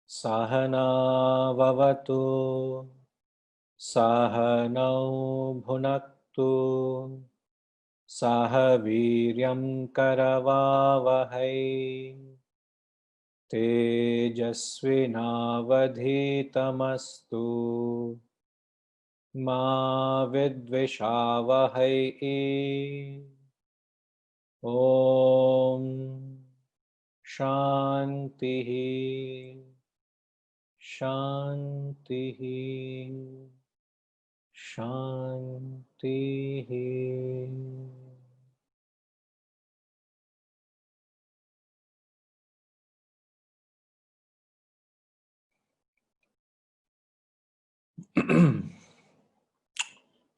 Sahana vavatu, Sahanau bhunaktu, Sahaviryam karavavahai, Tejasvinavadhitamastu, Ma vidvishavahai. Om Shanti Shanti Shanti.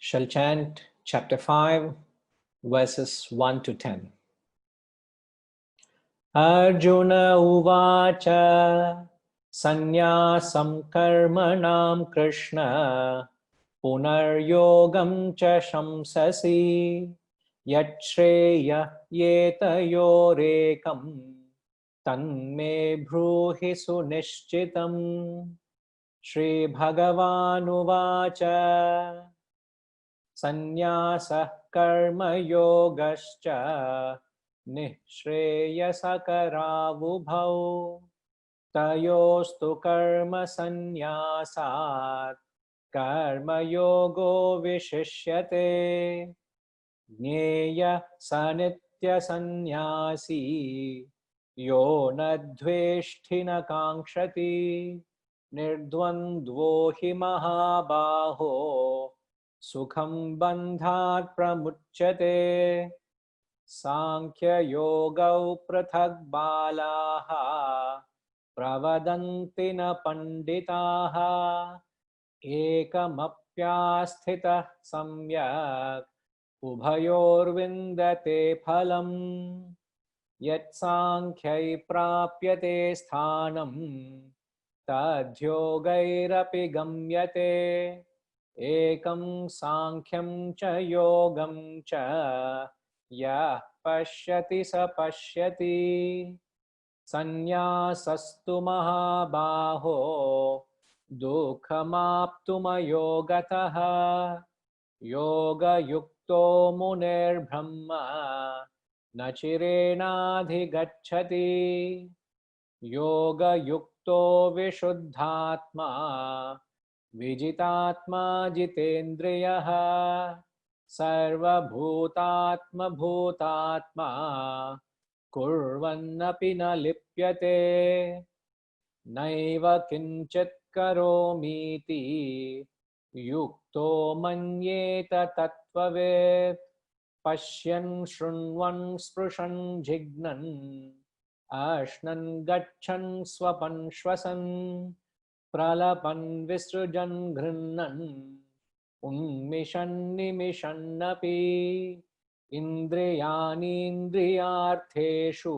Shall chant chapter 5, verses 1 to 10. Arjuna uvacha sannyasam karmanam Krishna punaryogam cha shamsasi yachreya yetayorekam tanme bruhi sunishchitam. Shri Bhagavan uvacha Sannyasah karma yogascha nishreyasakaravubhau tayostu karma sannyasat karma yogo vishishyate jnaya sanitya sannyasi yo nadveshthi na kankshati nirdvandvo hi mahabaho Sukham bandhat pramuchyate Sankhya yogau prathak balaha Pravadanti na panditaha Ekamapyasthita samyak Ubhayor vindate phalam Yat sankhyai prapyate sthanam Tadhyogairapi gamyate Ekam sankhyaṃ ca yogam ca yah pashyati sa pashyati sannyāsastu mahabaho dukhamaptumayogataha yoga yukto munir brahma nachirenadhigacchati yoga yukto vishuddhatma Vijitatma jitendriyaha sarva bhutatma bhutatma kurvannapi na lipyate naiva kinchit karomiti yukto manyeta tattvavet pashyan shrunvan sprushan jignan ashnan gachan swapan shvasan Pralapan visrujan ghrunnan unmishan nimishannapi indriyani indriyartheshu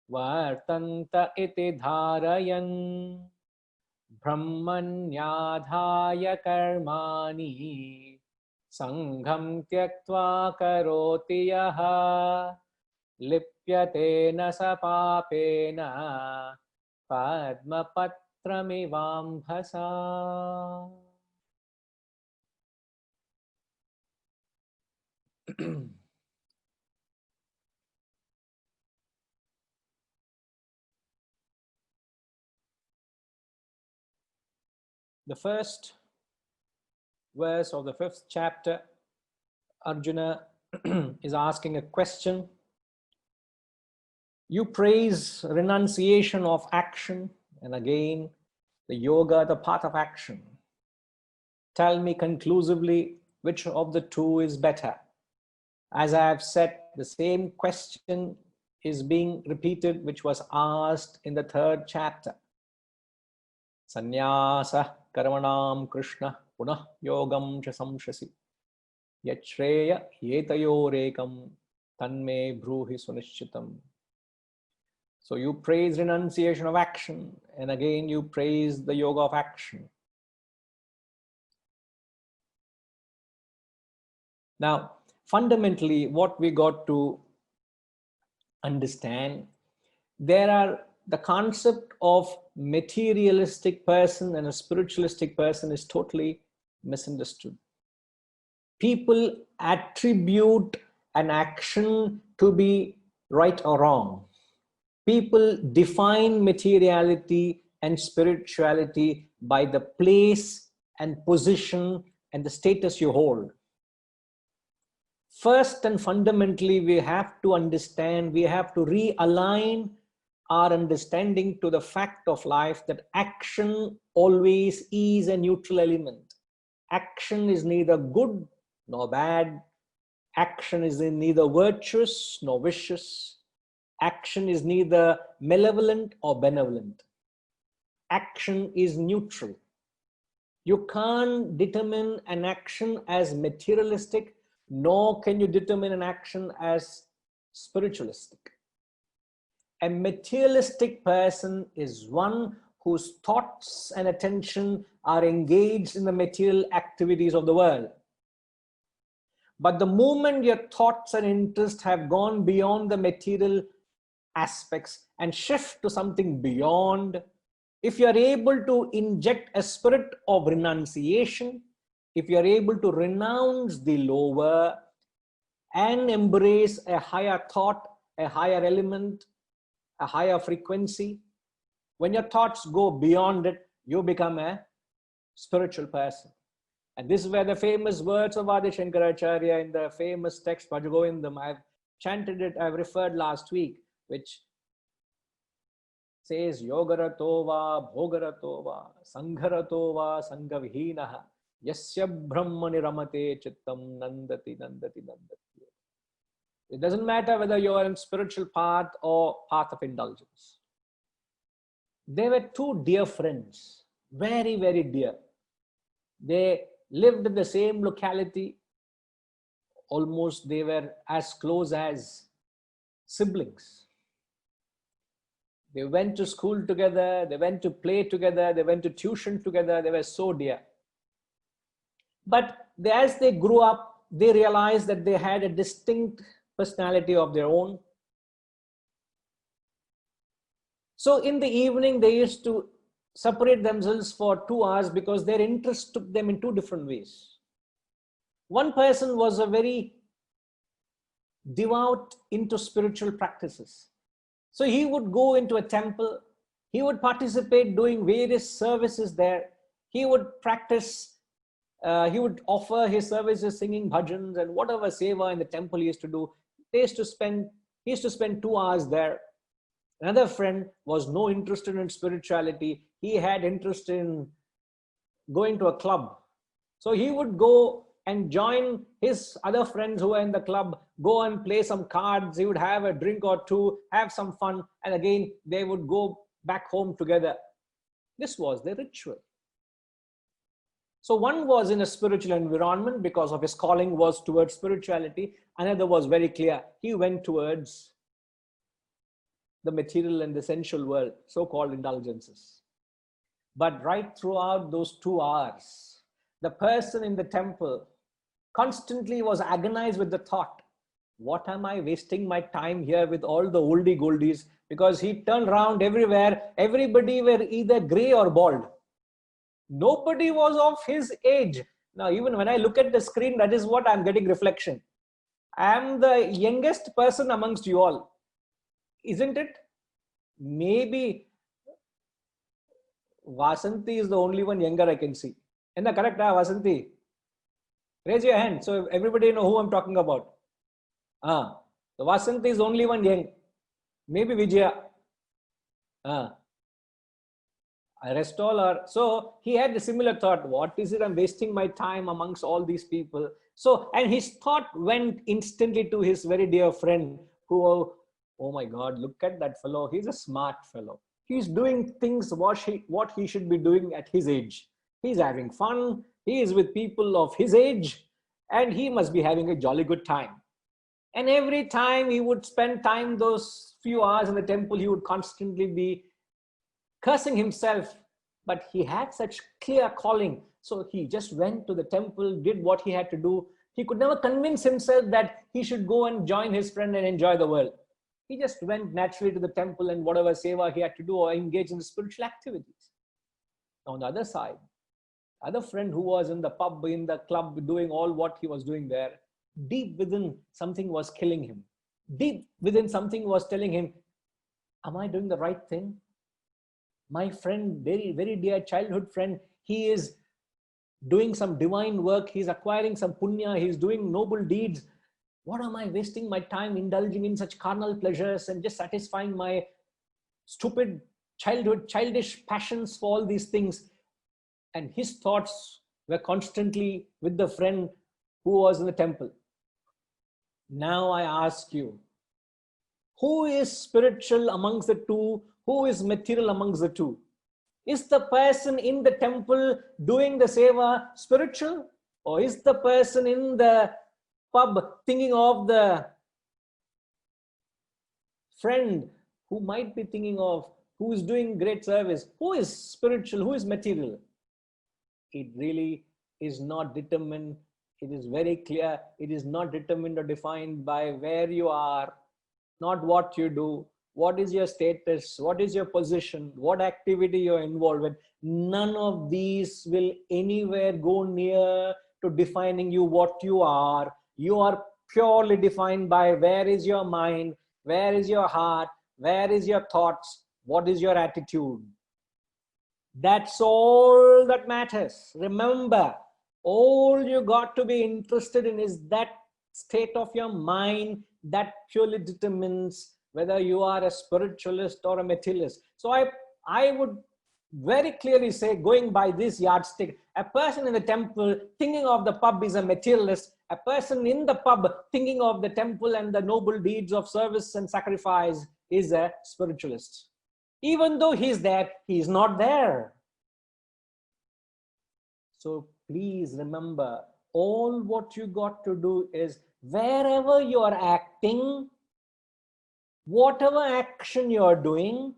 vartanta iti dharayan brahmanyadhaya karmani sangham tyaktva karoti yaha lipyate sa papena padmapat Tramivambhasa. The first verse of the 5th chapter, Arjuna is asking a question. You praise renunciation of action and again the yoga, the path of action. Tell me conclusively which of the two is better. As I have said, the same question is being repeated which was asked in the 3rd chapter. Sannyasa karmanam Krishna punah yogam cha samshasi yachreya yetayorekam Tanme Bruhi Sunishchitam. So you praise renunciation of action, and again you praise the yoga of action. Now, fundamentally, what we got to understand, there are the concept of materialistic person and a spiritualistic person is totally misunderstood. People attribute an action to be right or wrong. People define materiality and spirituality by the place and position and the status you hold. First and fundamentally, we have to understand, we have to realign our understanding to the fact of life that action always is a neutral element. Action is neither good nor bad. Action is neither virtuous nor vicious. Action is neither malevolent or benevolent. Action is neutral. You can't determine an action as materialistic, nor can you determine an action as spiritualistic. A materialistic person is one whose thoughts and attention are engaged in the material activities of the world. But the moment your thoughts and interests have gone beyond the material aspects and shift to something beyond, if you are able to inject a spirit of renunciation, if you are able to renounce the lower and embrace a higher thought, a higher element, a higher frequency, when your thoughts go beyond it, you become a spiritual person. And this is where the famous words of Adi Shankaracharya in the famous text Bhajagovindam, I've chanted it, I've referred last week, which says Yogaratova, Bhogaratova, Sangharatova, Sanghavihinaha, Yasya Brahmani Ramate Chittam Nandati Nandati Nandati. It doesn't matter whether you are in spiritual path or path of indulgence. They were two dear friends, very, very dear. They lived in the same locality. Almost they were as close as siblings. They went to school together, they went to play together, they went to tuition together, they were so dear. But as they grew up, they realized that they had a distinct personality of their own. So in the evening, they used to separate themselves for 2 hours because their interest took them in two different ways. One person was a very devout into spiritual practices. So he would go into a temple, he would participate doing various services there, he would practice, he would offer his services singing bhajans and whatever seva in the temple he used to do. He used to spend 2 hours there. Another friend was no interested in spirituality. He had interest in going to a club. So he would go and join his other friends who were in the club, go and play some cards. He would have a drink or two, have some fun, and again, they would go back home together. This was their ritual. So one was in a spiritual environment because of his calling was towards spirituality. Another was very clear. He went towards the material and the sensual world, so-called indulgences. But right throughout those 2 hours, the person in the temple constantly was agonized with the thought, what am I wasting my time here with all the oldie goldies? Because he turned around everywhere, everybody were either gray or bald. Nobody was of his age. Now, even when I look at the screen, that is what I'm getting reflection. I am the youngest person amongst you all. Isn't it? Maybe Vasanti is the only one younger I can see. Is that correct, Vasanti? Raise your hand so everybody know who I'm talking about. The Vasanti is the only one young. Maybe Vijaya. Rest all are. So he had a similar thought. What is it? I'm wasting my time amongst all these people. So, and his thought went instantly to his very dear friend who, oh my God, look at that fellow. He's a smart fellow. He's doing things what he should be doing at his age. He's having fun. He is with people of his age and he must be having a jolly good time. And every time he would spend time, those few hours in the temple, he would constantly be cursing himself. But he had such clear calling. So he just went to the temple, did what he had to do. He could never convince himself that he should go and join his friend and enjoy the world. He just went naturally to the temple and whatever seva he had to do or engage in the spiritual activities. On the other side, other friend who was in the pub, in the club, doing all what he was doing there, deep within something was killing him. Deep within something was telling him, am I doing the right thing? My friend, very, very dear childhood friend, he is doing some divine work. He's acquiring some punya. He's doing noble deeds. What am I wasting my time indulging in such carnal pleasures and just satisfying my stupid childhood, childish passions for all these things? And his thoughts were constantly with the friend who was in the temple. Now I ask you, who is spiritual amongst the two? Who is material amongst the two? Is the person in the temple doing the seva spiritual? Or is the person in the pub thinking of the friend who might be thinking of, who is doing great service? Who is spiritual? Who is material? It really is not determined. It is very clear. It is not determined or defined by where you are, not what you do, what is your status, what is your position, what activity you're involved with. None of these will anywhere go near to defining you what you are. You are purely defined by where is your mind, where is your heart, where is your thoughts, what is your attitude. That's all that matters. Remember, all you got to be interested in is that state of your mind that purely determines whether you are a spiritualist or a materialist. So I would very clearly say, going by this yardstick, a person in the temple thinking of the pub is a materialist. A person in the pub thinking of the temple and the noble deeds of service and sacrifice is a spiritualist. Even though he's there, he's not there. So please remember, all what you got to do is, wherever you are acting, whatever action you are doing,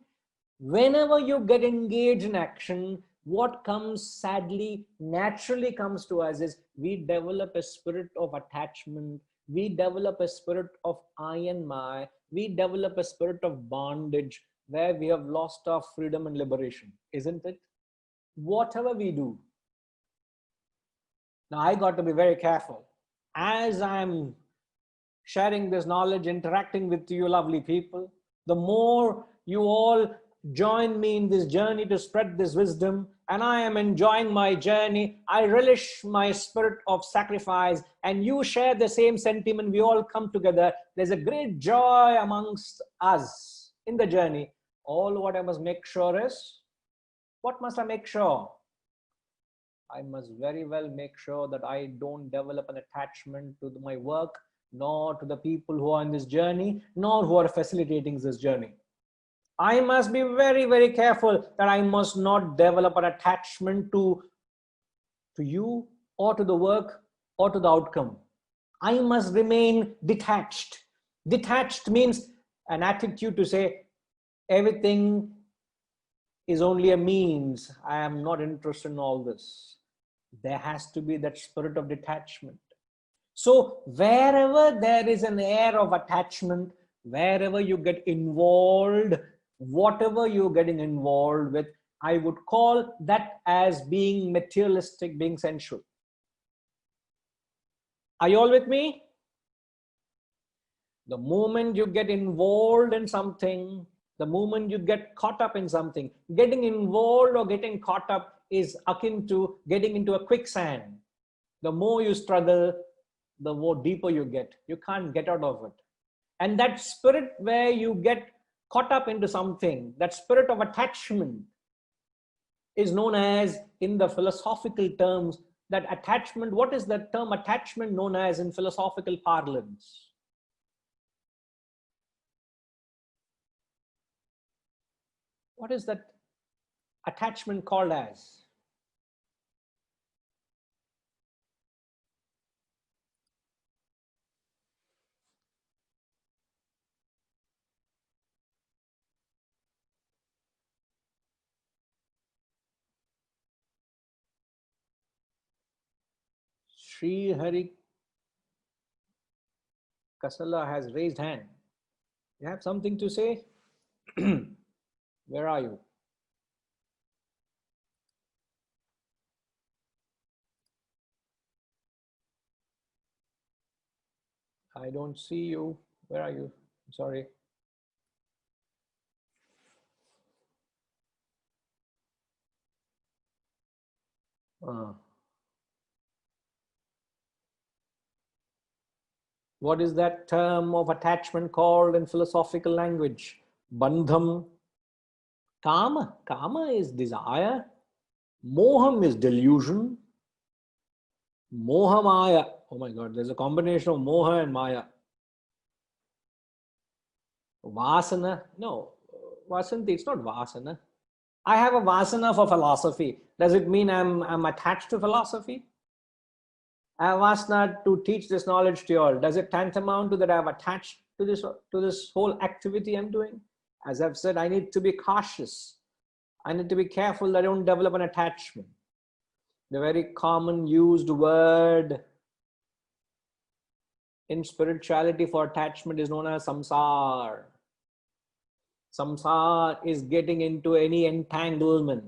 whenever you get engaged in action, what comes sadly, naturally comes to us is we develop a spirit of attachment. We develop a spirit of I and my. We develop a spirit of bondage where we have lost our freedom and liberation, isn't it? Whatever we do. Now, I got to be very careful. As I'm sharing this knowledge, interacting with you lovely people, the more you all join me in this journey to spread this wisdom, and I am enjoying my journey. I relish my spirit of sacrifice, and you share the same sentiment. We all come together. There's a great joy amongst us in the journey. All what I must make sure is, what must I make sure? I must very well make sure that I don't develop an attachment to my work, nor to the people who are in this journey, nor who are facilitating this journey. I must be very, very careful that I must not develop an attachment to you or to the work or to the outcome. I must remain detached. Detached means an attitude to say, everything is only a means. I am not interested in all this. There has to be that spirit of detachment. So wherever there is an air of attachment, wherever you get involved, whatever you're getting involved with, I would call that as being materialistic, being sensual. Are you all with me? The moment you get involved in something, the moment you get caught up in something, getting involved or getting caught up is akin to getting into a quicksand. The more you struggle, the more deeper you get. You can't get out of it. And that spirit where you get caught up into something, that spirit of attachment is known as, in the philosophical terms, that attachment. What is the term attachment known as in philosophical parlance? What is that attachment called as? Shri Hari Kasala has raised hand. You have something to say? Where are you? I don't see you. Where are you? I'm sorry. What is that term of attachment called in philosophical language? Bandham. Kama. Kama is desire. Moham is delusion. Moha Maya. Oh my God, there's a combination of Moha and Maya. Vasana. No, Vasanti, it's not Vasana. I have a Vasana for philosophy. Does it mean I'm attached to philosophy? I have Vasana to teach this knowledge to you all. Does it tantamount to that I've attached to this whole activity I'm doing? As I've said, I need to be cautious. I need to be careful that I don't develop an attachment. The very common used word in spirituality for attachment is known as samsara. Samsara is getting into any entanglement.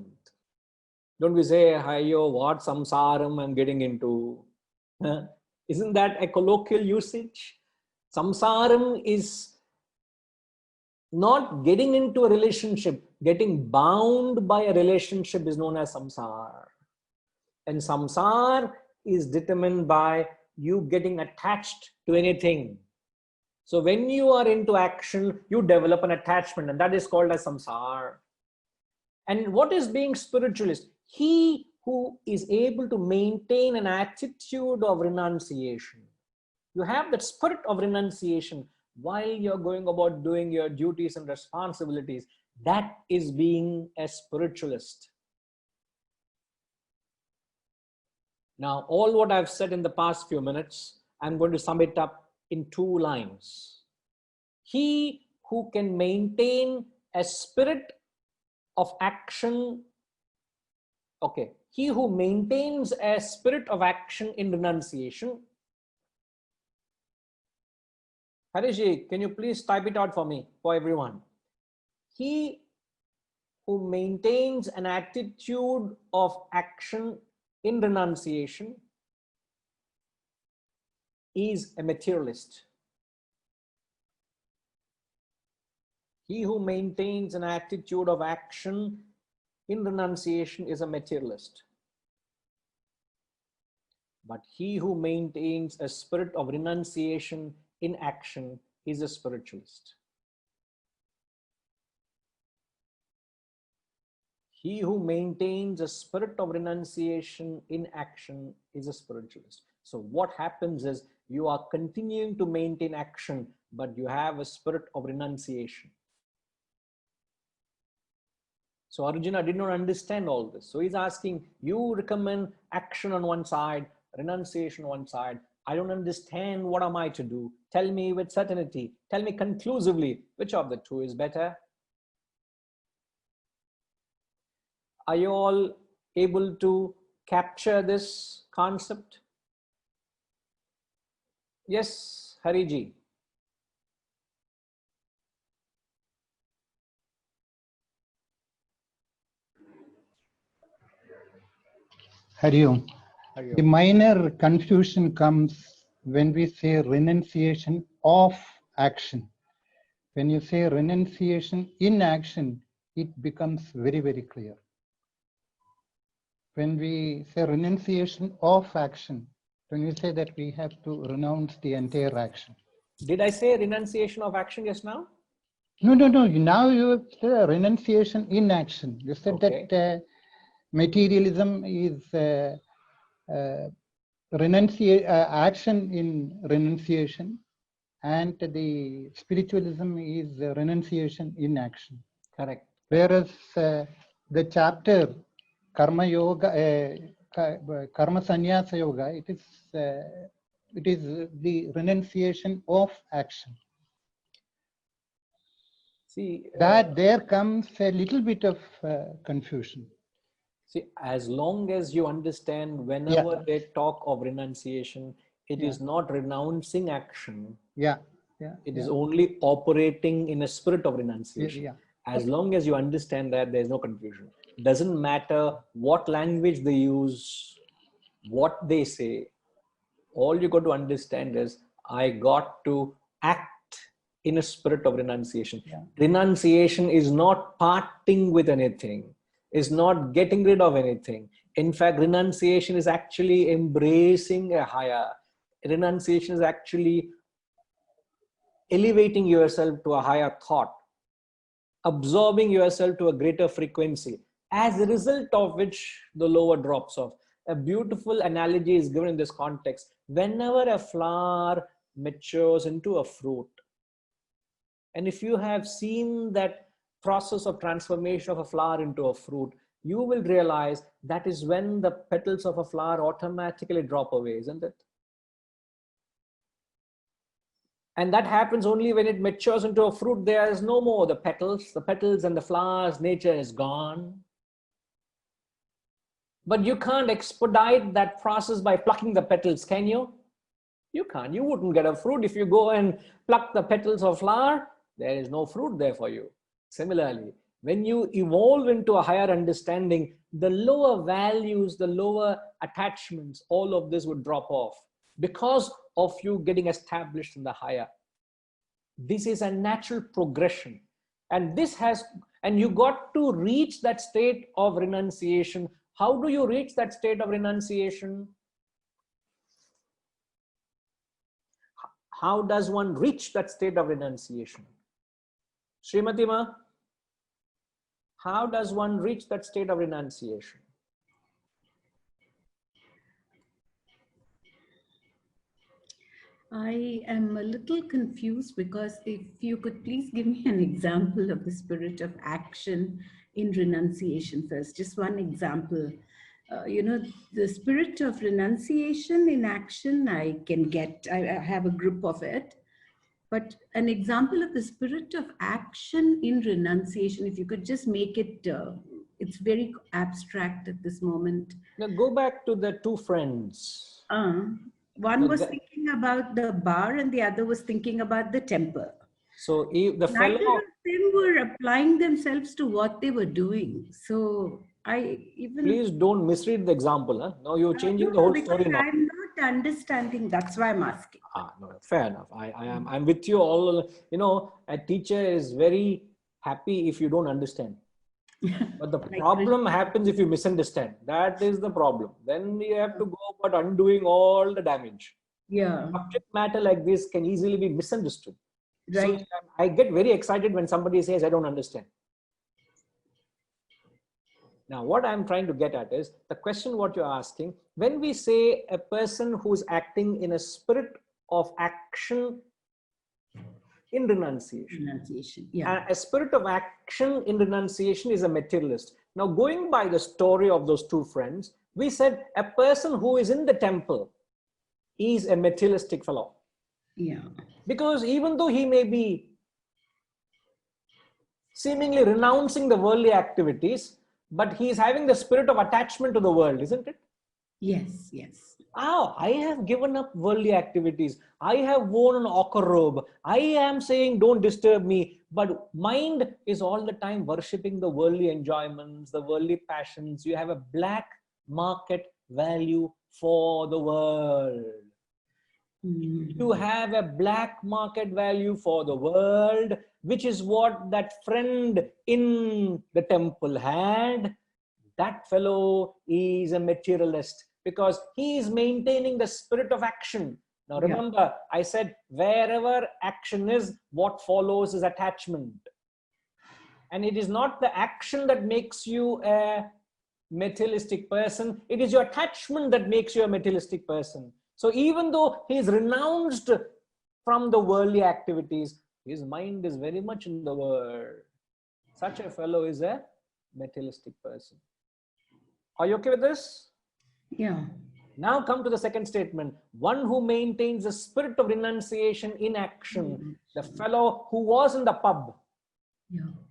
Don't we say, "Hiyo, what samsaram I'm getting into?" Isn't that a colloquial usage? Samsaram is not getting into a relationship. Getting bound by a relationship is known as samsara. And samsara is determined by you getting attached to anything. So when you are into action, you develop an attachment, and that is called as samsara. And what is being spiritualist? He who is able to maintain an attitude of renunciation. You have that spirit of renunciation while you're going about doing your duties and responsibilities. That is being a spiritualist. Now, all what I've said in the past few minutes, I'm going to sum it up in 2 lines. He who can maintain a spirit of action, he who maintains a spirit of action in renunciation. Harishji, can you please type it out for me, for everyone? He who maintains an attitude of action in renunciation is a materialist. He who maintains an attitude of action in renunciation is a materialist. But he who maintains a spirit of renunciation in action is a spiritualist. He who maintains a spirit of renunciation in action is a spiritualist. So what happens is you are continuing to maintain action, but you have a spirit of renunciation. So Arjuna did not understand all this. So he's asking, you recommend action on one side, renunciation on one side. I don't understand. What am I to do? Tell me with certainty. Tell me conclusively, which of the 2 is better? Are you all able to capture this concept? Yes, Hariji. Hari Om. The minor confusion comes when we say renunciation of action. When you say renunciation in action, it becomes very, very clear. When we say renunciation of action, when we say that we have to renounce the entire action. Did I say renunciation of action just now? No. Now you say renunciation in action. You said that materialism is action in renunciation, and the spiritualism is renunciation in action. Correct. Whereas the chapter Karma Yoga, Karma Sannyasa Yoga, it is the renunciation of action. See, that there comes a little bit of confusion. See, as long as you understand, whenever they talk of renunciation, it is not renouncing action. It is only operating in a spirit of renunciation. As long as you understand that, there's no confusion. Doesn't matter what language they use, what they say. All you got to understand is, I got to act in a spirit of renunciation. Renunciation is not parting with anything, is not getting rid of anything. In fact, renunciation is actually embracing a higher. Renunciation is actually elevating yourself to a higher thought, absorbing yourself to a greater frequency, as a result of which the lower drops off. A beautiful analogy is given in this context. Whenever a flower matures into a fruit, and if you have seen that process of transformation of a flower into a fruit, you will realize that is when the petals of a flower automatically drop away, isn't it? And that happens only when it matures into a fruit. There is no more the petals and the flowers, nature is gone. But you can't expedite that process by plucking the petals, can you? You can't. You wouldn't get a fruit if you go and pluck the petals of flower. There is no fruit there for you. Similarly, when you evolve into a higher understanding, the lower values, the lower attachments, all of this would drop off because of you getting established in the higher. This is a natural progression. And you got to reach that state of renunciation. How do you reach that state of renunciation? How does one reach that state of renunciation? Srimati Ma, how does one reach that state of renunciation? I am a little confused, because if you could please give me an example of the spirit of action in renunciation first, just one example. The spirit of renunciation in action, I can get, I have a group of it. But an example of the spirit of action in renunciation, if you could just make it, it's very abstract at this moment. Now go back to the two friends. One was thinking about the bar and the other was thinking about the temple. So the fellow, neither of them were applying themselves to what they were doing. So please don't misread the example. Huh? Now you're changing the whole story now. I'm not understanding. That's why I'm asking. No, fair enough. I'm with you all. A teacher is very happy if you don't understand. But the problem happens if you misunderstand. That is the problem. Then you have to go about undoing all the damage. Subject matter like this can easily be misunderstood. Right. So I get very excited when somebody says, I don't understand. Now, what I'm trying to get at is the question what you're asking. When we say a person who's acting in a spirit of action in renunciation. A spirit of action in renunciation is a materialist. Now, going by the story of those two friends, we said a person who is in the temple is a materialistic fellow. Because even though he may be seemingly renouncing the worldly activities, but he is having the spirit of attachment to the world, isn't it? Yes. I have given up worldly activities. I have worn an ochre robe. I am saying, don't disturb me. But mind is all the time worshipping the worldly enjoyments, the worldly passions. You have a black market value for the world. You have a black market value for the world, which is what that friend in the temple had. That fellow is a materialist because he is maintaining the spirit of action. Now remember, I said wherever action is, what follows is attachment. And it is not the action that makes you a materialistic person. It is your attachment that makes you a materialistic person. So even though he is renounced from the worldly activities, his mind is very much in the world. Such a fellow is a materialistic person. Are you okay with this? Yeah. Now come to the second statement. One who maintains the spirit of renunciation in action. The fellow who was in the pub.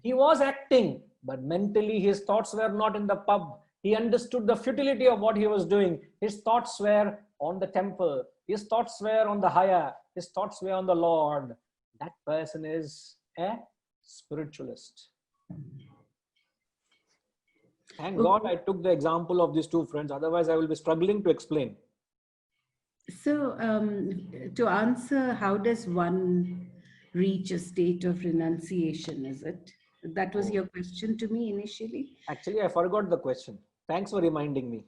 He was acting, but mentally his thoughts were not in the pub. He understood the futility of what he was doing. His thoughts were on the temple. His thoughts were on the higher. His thoughts were on the Lord. That person is a spiritualist. Thank God I took the example of these two friends. Otherwise, I will be struggling to explain. So, to answer, how does one reach a state of renunciation? Is it? That was your question to me initially. Actually, I forgot the question. Thanks for reminding me.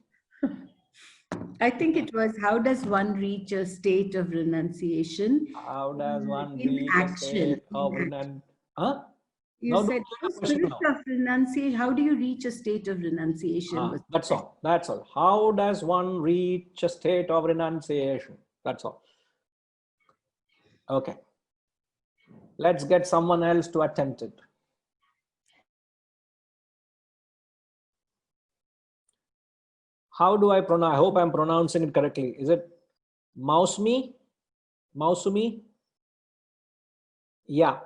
I think it was, how does one reach a state of renunciation? How does one In reach a action. state of renunciation? Huh? You Now don't said, say oh, the question spirit now. of renunciation. How do you reach a state of renunciation? That's all. That's all. How does one reach a state of renunciation? That's all. Okay. Let's get someone else to attempt it. How do I pronounce? I hope I'm pronouncing it correctly. Is it Mausumi? Mausumi? Yeah.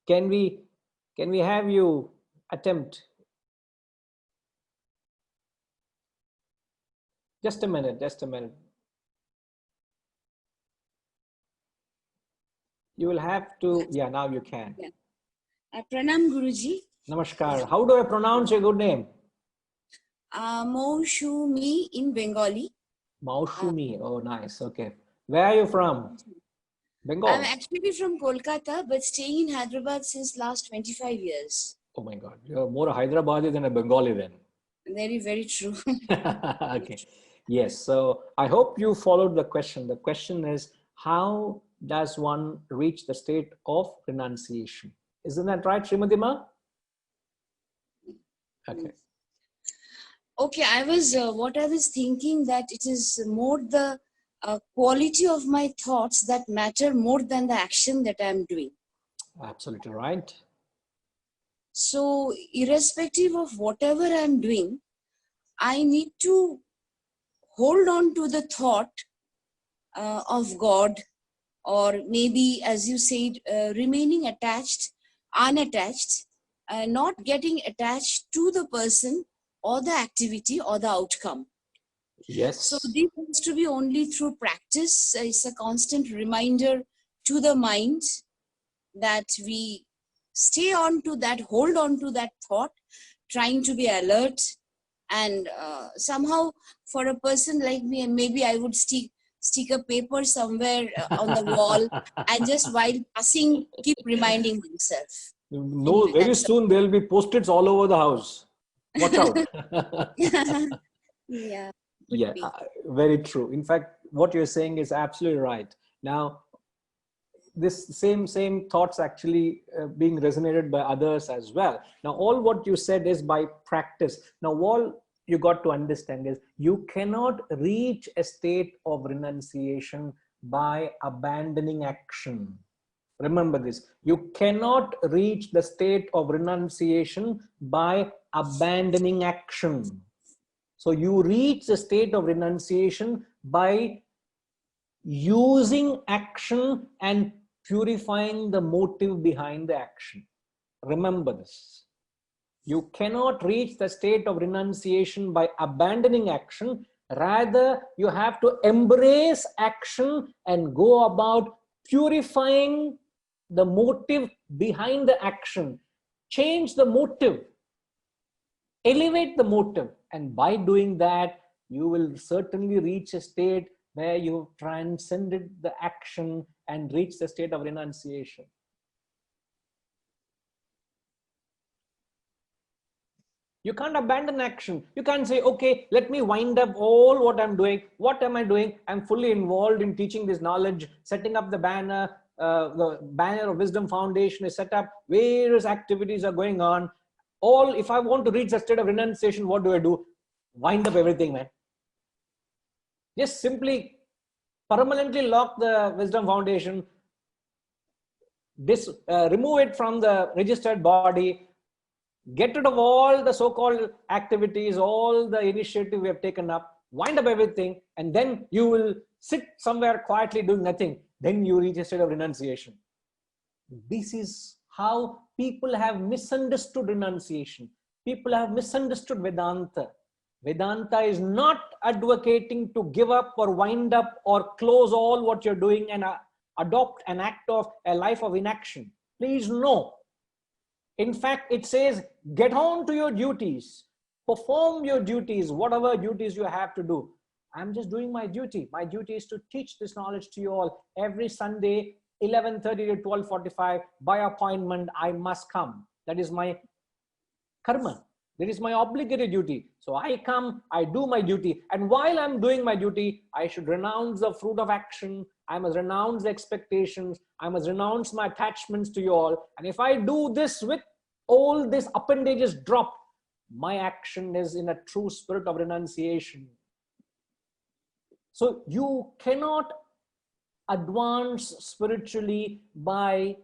Can we have you attempt? Just a minute. Just a minute. You will have to. Yeah. Now you can. Yeah. Pranam Guruji. Namaskar. How do I pronounce your good name? Maushumi in Bengali. Maushumi. Oh, nice. Okay. Where are you from? Bengal. I'm actually from Kolkata, but staying in Hyderabad since last 25 years. Oh my God. You're more a Hyderabadi than a Bengali then. Very, very true. Okay. Yes. So I hope you followed the question. The question is, how does one reach the state of renunciation? Isn't that right, Srimati Ma? Okay. Okay, what I was thinking, that it is more the quality of my thoughts that matter more than the action that I'm doing. Absolutely right. So irrespective of whatever I'm doing, I need to hold on to the thought of God, or maybe, as you said, remaining unattached, not getting attached to the person or the activity or the outcome. Yes. So this has to be only through practice. It's a constant reminder to the mind that we stay on to that, hold on to that thought, trying to be alert. And somehow for a person like me, and maybe I would stick a paper somewhere on the wall, and just while passing, keep reminding himself. No, very soon there'll be post-its all over the house. Watch out. Yeah. Yeah, very true. In fact, what you're saying is absolutely right. Now, this same thoughts actually being resonated by others as well. Now, all what you said is by practice. Now, all you got to understand is you cannot reach a state of renunciation by abandoning action. Remember this. You cannot reach the state of renunciation by abandoning action. So you reach the state of renunciation by using action and purifying the motive behind the action. Remember this. You cannot reach the state of renunciation by abandoning action. Rather, you have to embrace action and go about purifying the motive behind the action. Change the motive. Elevate the motive. And by doing that, you will certainly reach a state where you have transcended the action and reach the state of renunciation. You can't abandon action. You can't say, okay, let me wind up all what I'm doing. What am I doing? I'm fully involved in teaching this knowledge, setting up the banner of Wisdom Foundation is set up, various activities are going on. All, if I want to reach the state of renunciation, what do? Wind up everything, man. Just simply permanently lock the Wisdom Foundation, remove it from the registered body, get rid of all the so-called activities, all the initiative we have taken up, wind up everything, and then you will sit somewhere quietly doing nothing. Then you reach a state of renunciation. This is how people have misunderstood renunciation. People have misunderstood Vedanta. Vedanta is not advocating to give up or wind up or close all what you're doing and adopt an act of a life of inaction. Please, no. In fact, it says, get on to your duties, perform your duties, whatever duties you have to do. I'm just doing my duty. My duty is to teach this knowledge to you all every Sunday, 11:30 to 12:45. By appointment, I must come. That is my karma. That is my obligatory duty. So I come, I do my duty. And while I'm doing my duty, I should renounce the fruit of action. I must renounce the expectations. I must renounce my attachments to you all. And if I do this with all these appendages dropped, my action is in a true spirit of renunciation. So you cannot advance spiritually by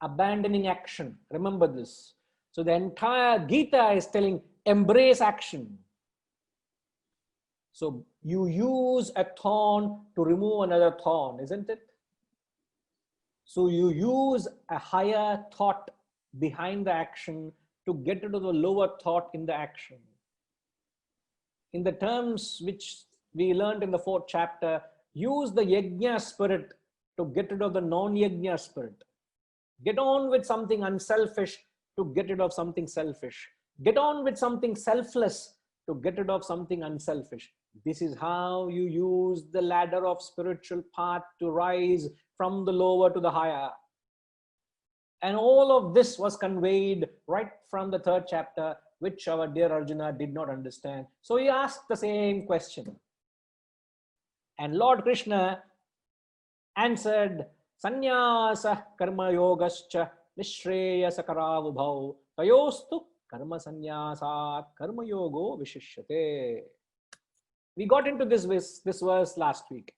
abandoning action. Remember this. So the entire Gita is telling, embrace action. So you use a thorn to remove another thorn, isn't it? So you use a higher thought behind the action to get rid of the lower thought in the action. In the terms which we learned in the 4th chapter, use the yajna spirit to get rid of the non-yajna spirit. Get on with something unselfish to get rid of something selfish. Get on with something selfless to get rid of something unselfish. This is how you use the ladder of spiritual path to rise from the lower to the higher. And all of this was conveyed right from the 3rd chapter, which our dear Arjuna did not understand. So he asked the same question. And Lord Krishna answered, Sannyasa karma yogascha nishreya sakaravubhau tayostu karma sannyasat karma yogo vishishyate. We got into this verse last week.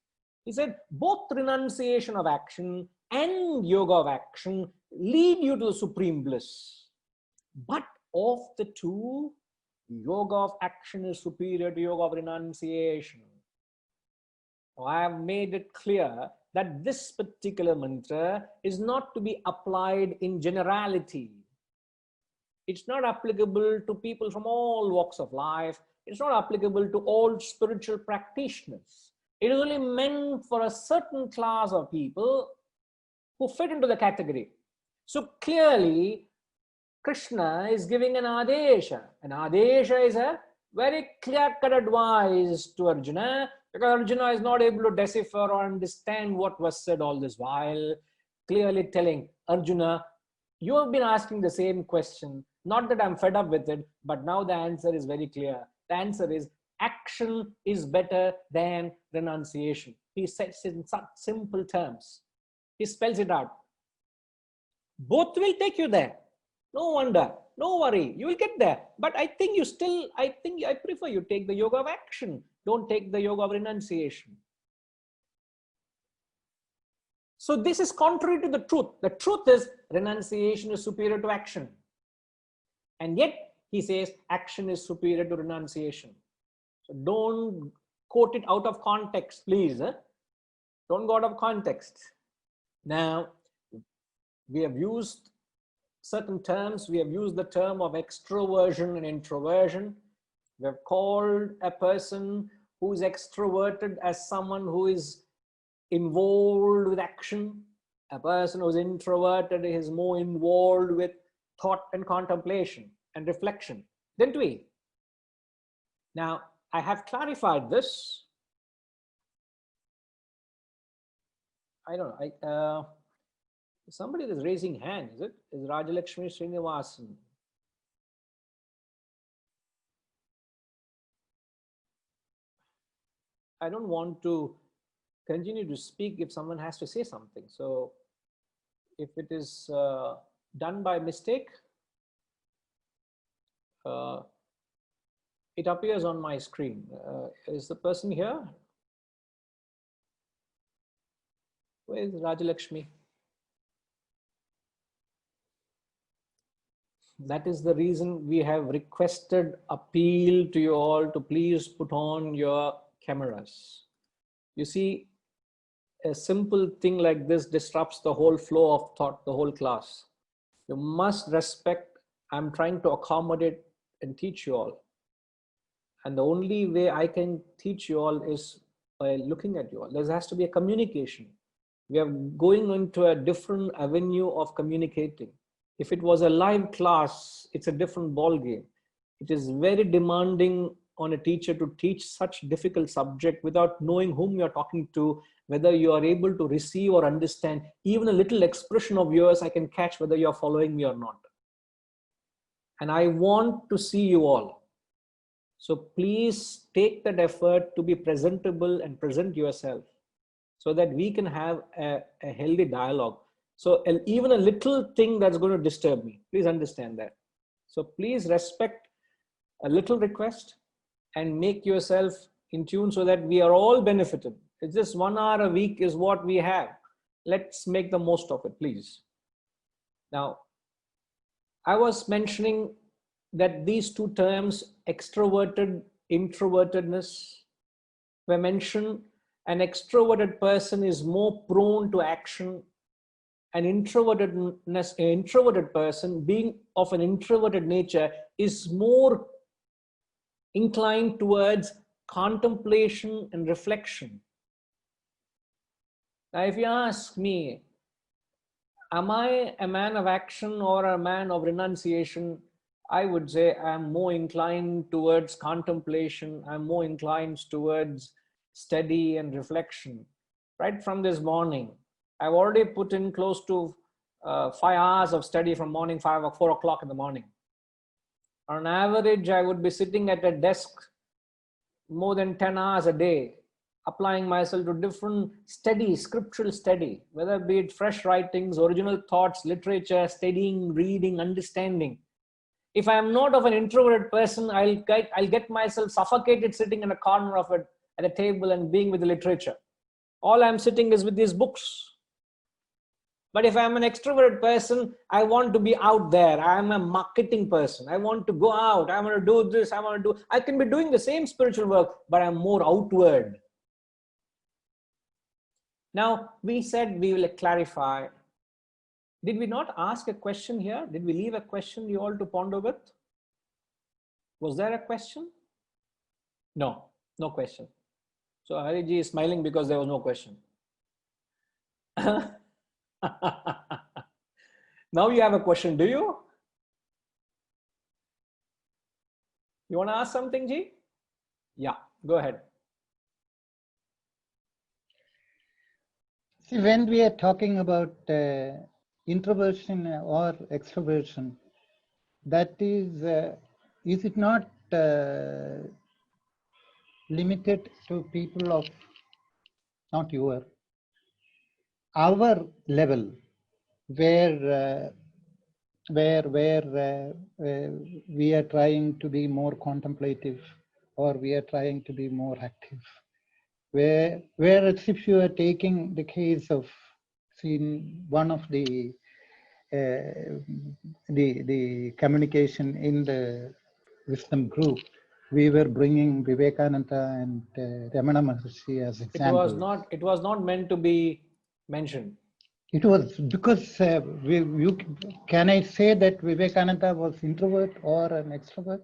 He said, both renunciation of action and yoga of action lead you to the supreme bliss. But of the two, yoga of action is superior to yoga of renunciation. Now, I have made it clear that this particular mantra is not to be applied in generality. It's not applicable to people from all walks of life. It's not applicable to all spiritual practitioners. It is only meant for a certain class of people who fit into the category. So clearly, Krishna is giving an adesha. An adesha is a very clear-cut advice to Arjuna, because Arjuna is not able to decipher or understand what was said all this while, clearly telling Arjuna, you have been asking the same question. Not that I'm fed up with it, but now the answer is very clear. The answer is action is better than renunciation. He says it in such simple terms. He spells it out. Both will take you there. No wonder, no worry, you will get there. But I prefer you take the yoga of action. Don't take the yoga of renunciation. So this is contrary to the truth. The truth is renunciation is superior to action. And yet he says action is superior to renunciation. So don't quote it out of context, please. Don't go out of context. Now, we have used certain terms. We have used the term of extroversion and introversion. We have called a person who is extroverted as someone who is involved with action. A person who is introverted is more involved with thought and contemplation and reflection, didn't we? Now, I have clarified this. I don't know. Somebody is raising hand, is it? Is Rajalakshmi Srinivasan? I don't want to continue to speak if someone has to say something. So if it is done by mistake, it appears on my screen. Is the person here? Where is Rajalakshmi? That is the reason we have requested, appeal to you all to please put on your cameras. You see, a simple thing like this disrupts the whole flow of thought, the whole class. You must respect. I'm trying to accommodate and teach you all. And the only way I can teach you all is by looking at you all. There has to be a communication. We are going into a different avenue of communicating. If it was a live class, it's a different ball game. It is very demanding on a teacher to teach such difficult subject without knowing whom you're talking to, whether you are able to receive or understand. Even a little expression of yours, I can catch whether you're following me or not. And I want to see you all. So please take that effort to be presentable and present yourself so that we can have a healthy dialogue. So even a little thing that's going to disturb me, please understand that. So please respect a little request and make yourself in tune so that we are all benefited. It's just 1 hour a week is what we have. Let's make the most of it, please. Now, I was mentioning that these two terms, extroverted, introvertedness, were mentioned. An extroverted person is more prone to action. An introverted person, being of an introverted nature, is more inclined towards contemplation and reflection. Now, if you ask me, am I a man of action or a man of renunciation? I would say I'm more inclined towards contemplation. I'm more inclined towards study and reflection. Right from this morning, I've already put in close to 5 hours of study from morning 5 or 4 o'clock in the morning. On average, I would be sitting at a desk more than 10 hours a day, applying myself to different study, scriptural study, whether be it fresh writings, original thoughts, literature, studying, reading, understanding. If I am not of an introverted person, I'll get myself suffocated sitting in a corner of it at a table and being with the literature. All I'm sitting is with these books. But if I'm an extroverted person, I want to be out there. I'm a marketing person. I want to go out. I want to do this. I can be doing the same spiritual work, but I'm more outward. Now, we said we will clarify. Did we not ask a question here? Did we leave a question you all to ponder with? Was there a question? No, no question. So Hariji is smiling because there was no question. Now you have a question, do you? You want to ask something, Ji? Yeah, go ahead. See, when we are talking about introversion or extroversion, that is it not limited to people of not our level, where we are trying to be more contemplative, or we are trying to be more active. Whereas if you are taking the case of, seeing one of the communication in the wisdom group, we were bringing Vivekananda and Ramana Maharshi as examples. It was not meant to be mentioned. It was because can I say that Vivekananda was introvert or an extrovert?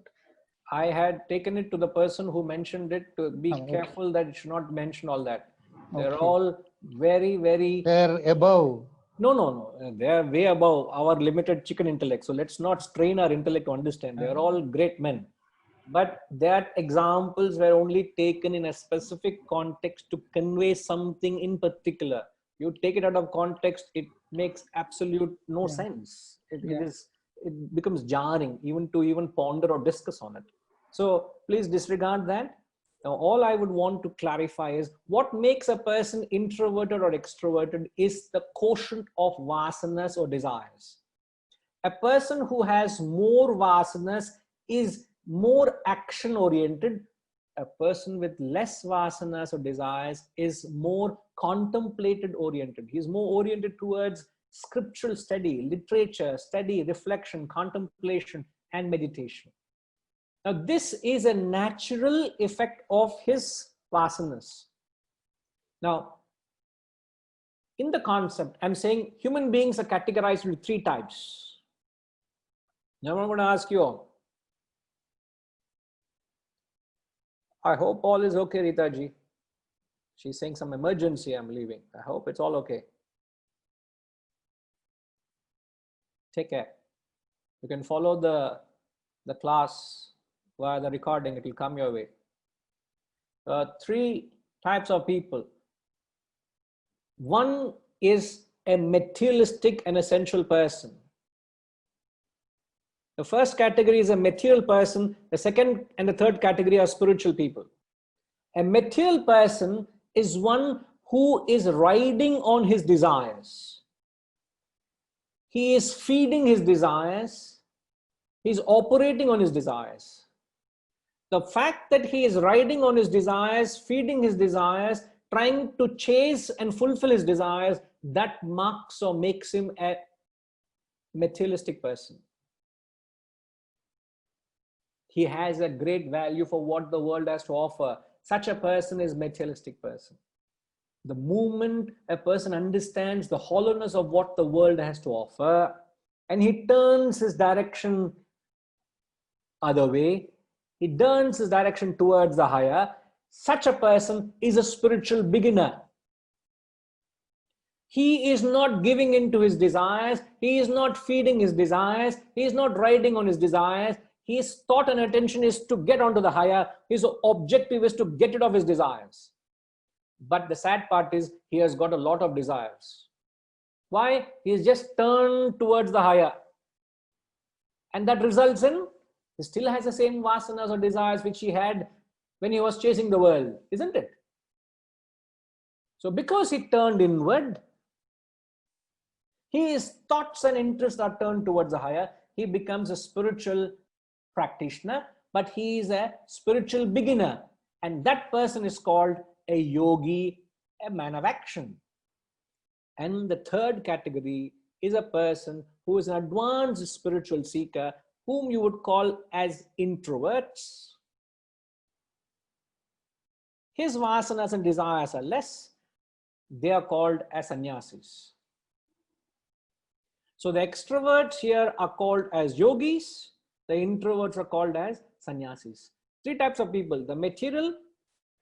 I had taken it to the person who mentioned it to be careful that it should not mention all that. They're all very, very... They're above. No. They're way above our limited chicken intellect. So let's not strain our intellect to understand. They're all great men. But that examples were only taken in a specific context to convey something in particular. You take it out of context, it makes absolute no sense. It becomes jarring even to ponder or discuss on it. So please disregard that. Now, all I would want to clarify is what makes a person introverted or extroverted is the quotient of vasanas or desires. A person who has more vasanas is more action oriented. A person with less vasanas or desires is more contemplated oriented. He's more oriented towards scriptural study, literature, study, reflection, contemplation, and meditation. Now, this is a natural effect of his vasanas. Now, in the concept, I'm saying human beings are categorized into 3 types. Now, I'm going to ask you all. I hope all is okay, Rita ji. She's saying some emergency, I'm leaving. I hope it's all okay. Take care. You can follow the class via the recording. It will come your way. Three types of people. One is a materialistic and essential person. The first category is a material person. The second and the third category are spiritual people. A material person is one who is riding on his desires. He is feeding his desires. He is operating on his desires. The fact that he is riding on his desires, feeding his desires, trying to chase and fulfill his desires, that marks or makes him a materialistic person. He has a great value for what the world has to offer. Such a person is a materialistic person. The moment a person understands the hollowness of what the world has to offer, and he turns his direction other way, he turns his direction towards the higher, such a person is a spiritual beginner. He is not giving in to his desires. He is not feeding his desires. He is not riding on his desires. His thought and attention is to get onto the higher. His objective is to get rid of his desires. But the sad part is he has got a lot of desires. Why? He is just turned towards the higher. And that results in he still has the same vasanas or desires which he had when he was chasing the world, isn't it? So because he turned inward, his thoughts and interests are turned towards the higher. He becomes a spiritual practitioner, but he is a spiritual beginner. And that person is called a yogi, a man of action. And the third category is a person who is an advanced spiritual seeker, whom you would call as introverts. His vasanas and desires are less. They are called as sannyasis. So the extroverts here are called as yogis. The introverts are called as sannyasis. Three types of people: the material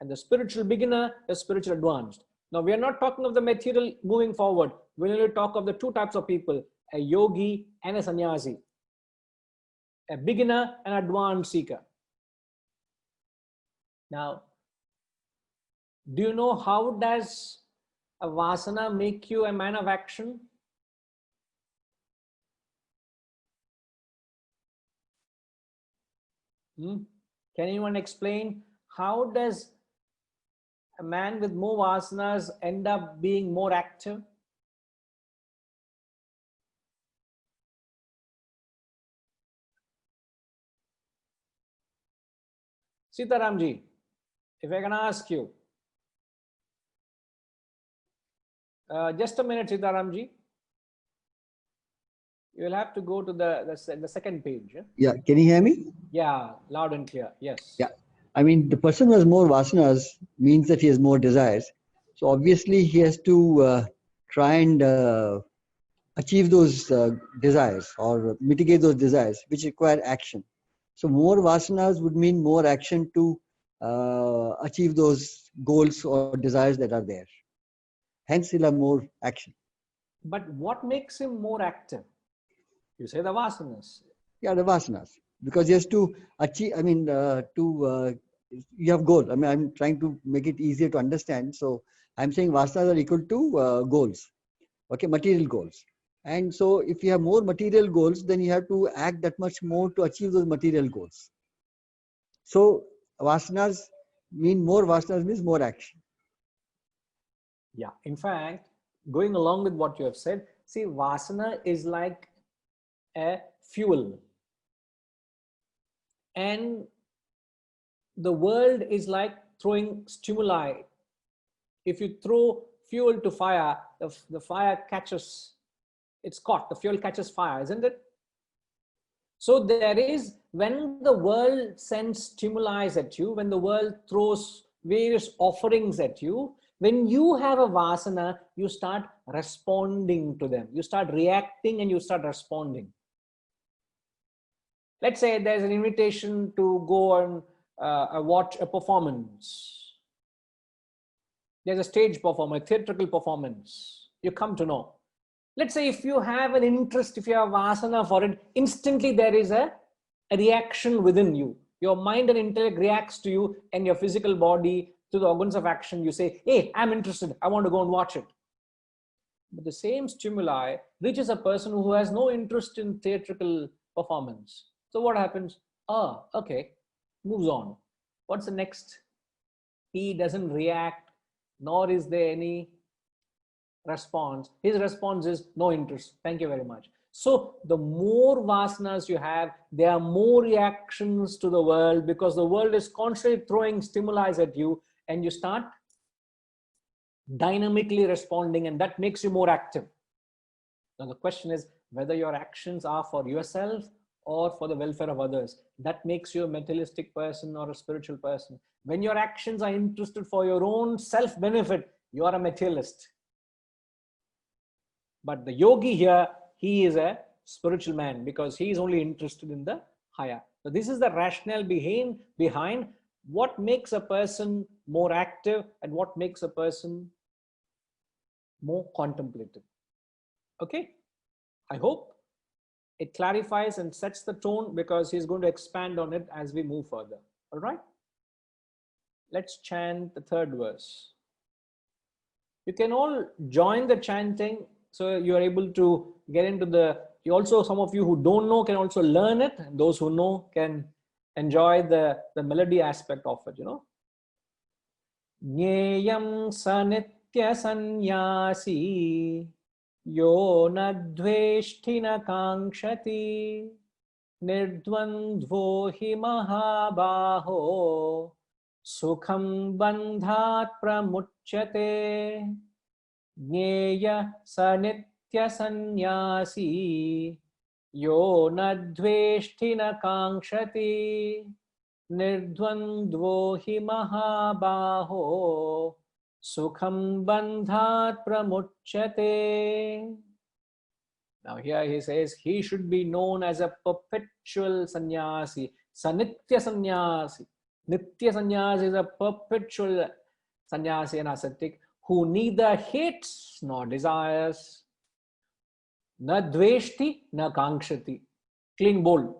and the spiritual beginner, the spiritual advanced. Now we are not talking of the material moving forward. We will only talk of the two types of people: a yogi and a sannyasi, a beginner and advanced seeker. Now, do you know how does a vasana make you a man of action? Can anyone explain how does a man with more vasanas end up being more active? Sitaramji, if I can ask you, just a minute, Sitaramji. You will have to go to the second page. Yeah, can you hear me? Yeah, loud and clear. Yes. Yeah, I mean, the person who has more vasanas means that he has more desires. So obviously he has to try and achieve those desires or mitigate those desires, which require action. So more vasanas would mean more action to achieve those goals or desires that are there. Hence, he'll have more action. But what makes him more active? You say the vasanas. Yeah, the vasanas. Because he has to achieve, I mean, you have goal. I mean, I'm trying to make it easier to understand. So I'm saying vasanas are equal to goals, okay, material goals. And so if you have more material goals, then you have to act that much more to achieve those material goals. So vasanas more vasanas means more action. Yeah, in fact, going along with what you have said, see, vasana is like a fuel. And the world is like throwing stimuli. If you throw fuel to fire, the fire catches, it's caught, the fuel catches fire, isn't it? So there is, when the world sends stimuli at you, when the world throws various offerings at you, when you have a vasana, you start responding to them. You start reacting and you start responding. Let's say there's an invitation to go and watch a performance. There's a stage performance, a theatrical performance. You come to know. Let's say if you have an interest, if you have vasana for it, instantly there is a reaction within you. Your mind and intellect reacts to you and your physical body, to the organs of action. You say, hey, I'm interested. I want to go and watch it. But the same stimuli reaches a person who has no interest in theatrical performance. So what happens? Ah, okay, moves on. What's the next? He doesn't react, nor is there any response. His response is no interest. Thank you very much. So the more vasanas you have, there are more reactions to the world, because the world is constantly throwing stimuli at you, and you start dynamically responding, and that makes you more active. Now the question is whether your actions are for yourself or for the welfare of others. That makes you a materialistic person or a spiritual person. When your actions are interested for your own self-benefit, you are a materialist. But the yogi here, he is a spiritual man, because he is only interested in the higher. So this is the rationale behind what makes a person more active and what makes a person more contemplative. Okay, I hope it clarifies and sets the tone, because he's going to expand on it as we move further. All right, let's chant the third verse. You can all join the chanting, so you are able to get into the, you also, some of you who don't know can also learn it, and those who know can enjoy the melody aspect of it, you know. Jneyam sanitya sanyasi yo na dveshti na kankshati nirdvandvo hi mahabaho sukham bandhat pramuchyate. Jneya sanitya sanyasi yo na dveshti na kankshati nirdvandvo hi mahabaho sukham bandhat pramuchyate. Now here he says he should be known as a perpetual sannyasi, sanitya sannyasi. Nitya sannyasi is a perpetual sannyasi and ascetic who neither hates nor desires, na dveshti na kankshati. Clean bold.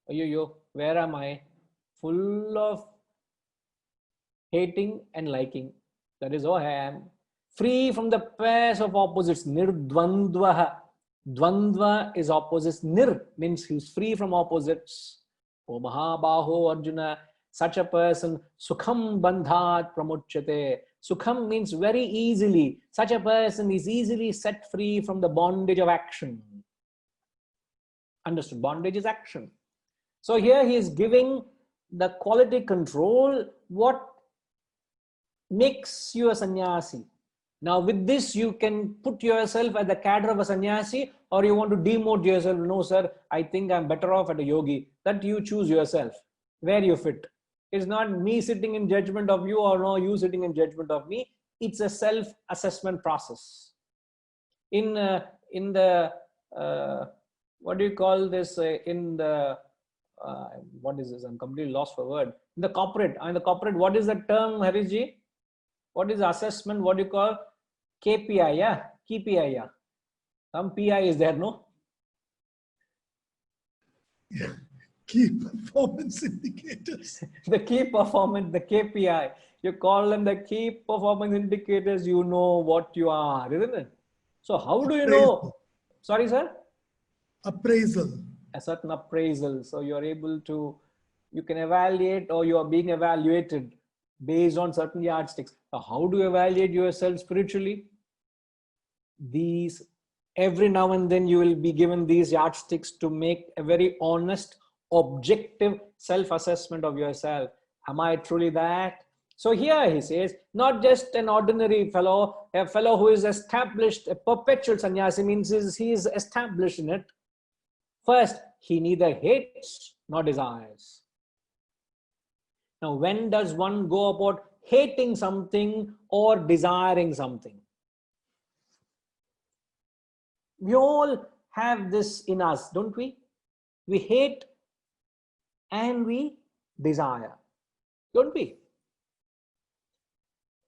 Yo, where am I? Full of hating and liking. That is all I am. Free from the pairs of opposites. Nirdvandvaha. Dvandva is opposites. Nir means he's free from opposites. O Mahabaho Arjuna, such a person, sukham bandhat pramuchyate. Sukham means very easily. Such a person is easily set free from the bondage of action. Understood? Bondage is action. So here he is giving the quality control, what makes you a sannyasi. Now with this you can put yourself at the cadre of a sannyasi, or you want to demote yourself. No sir, I think I'm better off at a yogi. That you choose yourself, where you fit. It's not me sitting in judgment of you, or no you sitting in judgment of me. It's a self-assessment process. In the what do you call this? In the what is this? I'm completely lost for word. In the corporate, what is the term, Harishji? What is assessment? What do you call? KPI, yeah, KPI, yeah. Some PI is there, no? Yeah. Key performance indicators. The key performance, the KPI. You call them the key performance indicators. You know what you are, isn't it? So how do you know? Sorry, sir. Appraisal. A certain appraisal. So you are able to, you can evaluate, or you are being evaluated based on certain yardsticks. Now, how do you evaluate yourself spiritually? These, every now and then you will be given these yardsticks to make a very honest, objective self-assessment of yourself. Am I truly that? So here he says, not just an ordinary fellow, a fellow who is established, a perpetual sannyasi means he is established in it. First, he neither hates nor desires. Now, when does one go about hating something or desiring something? We all have this in us, don't we? We hate and we desire. Don't be.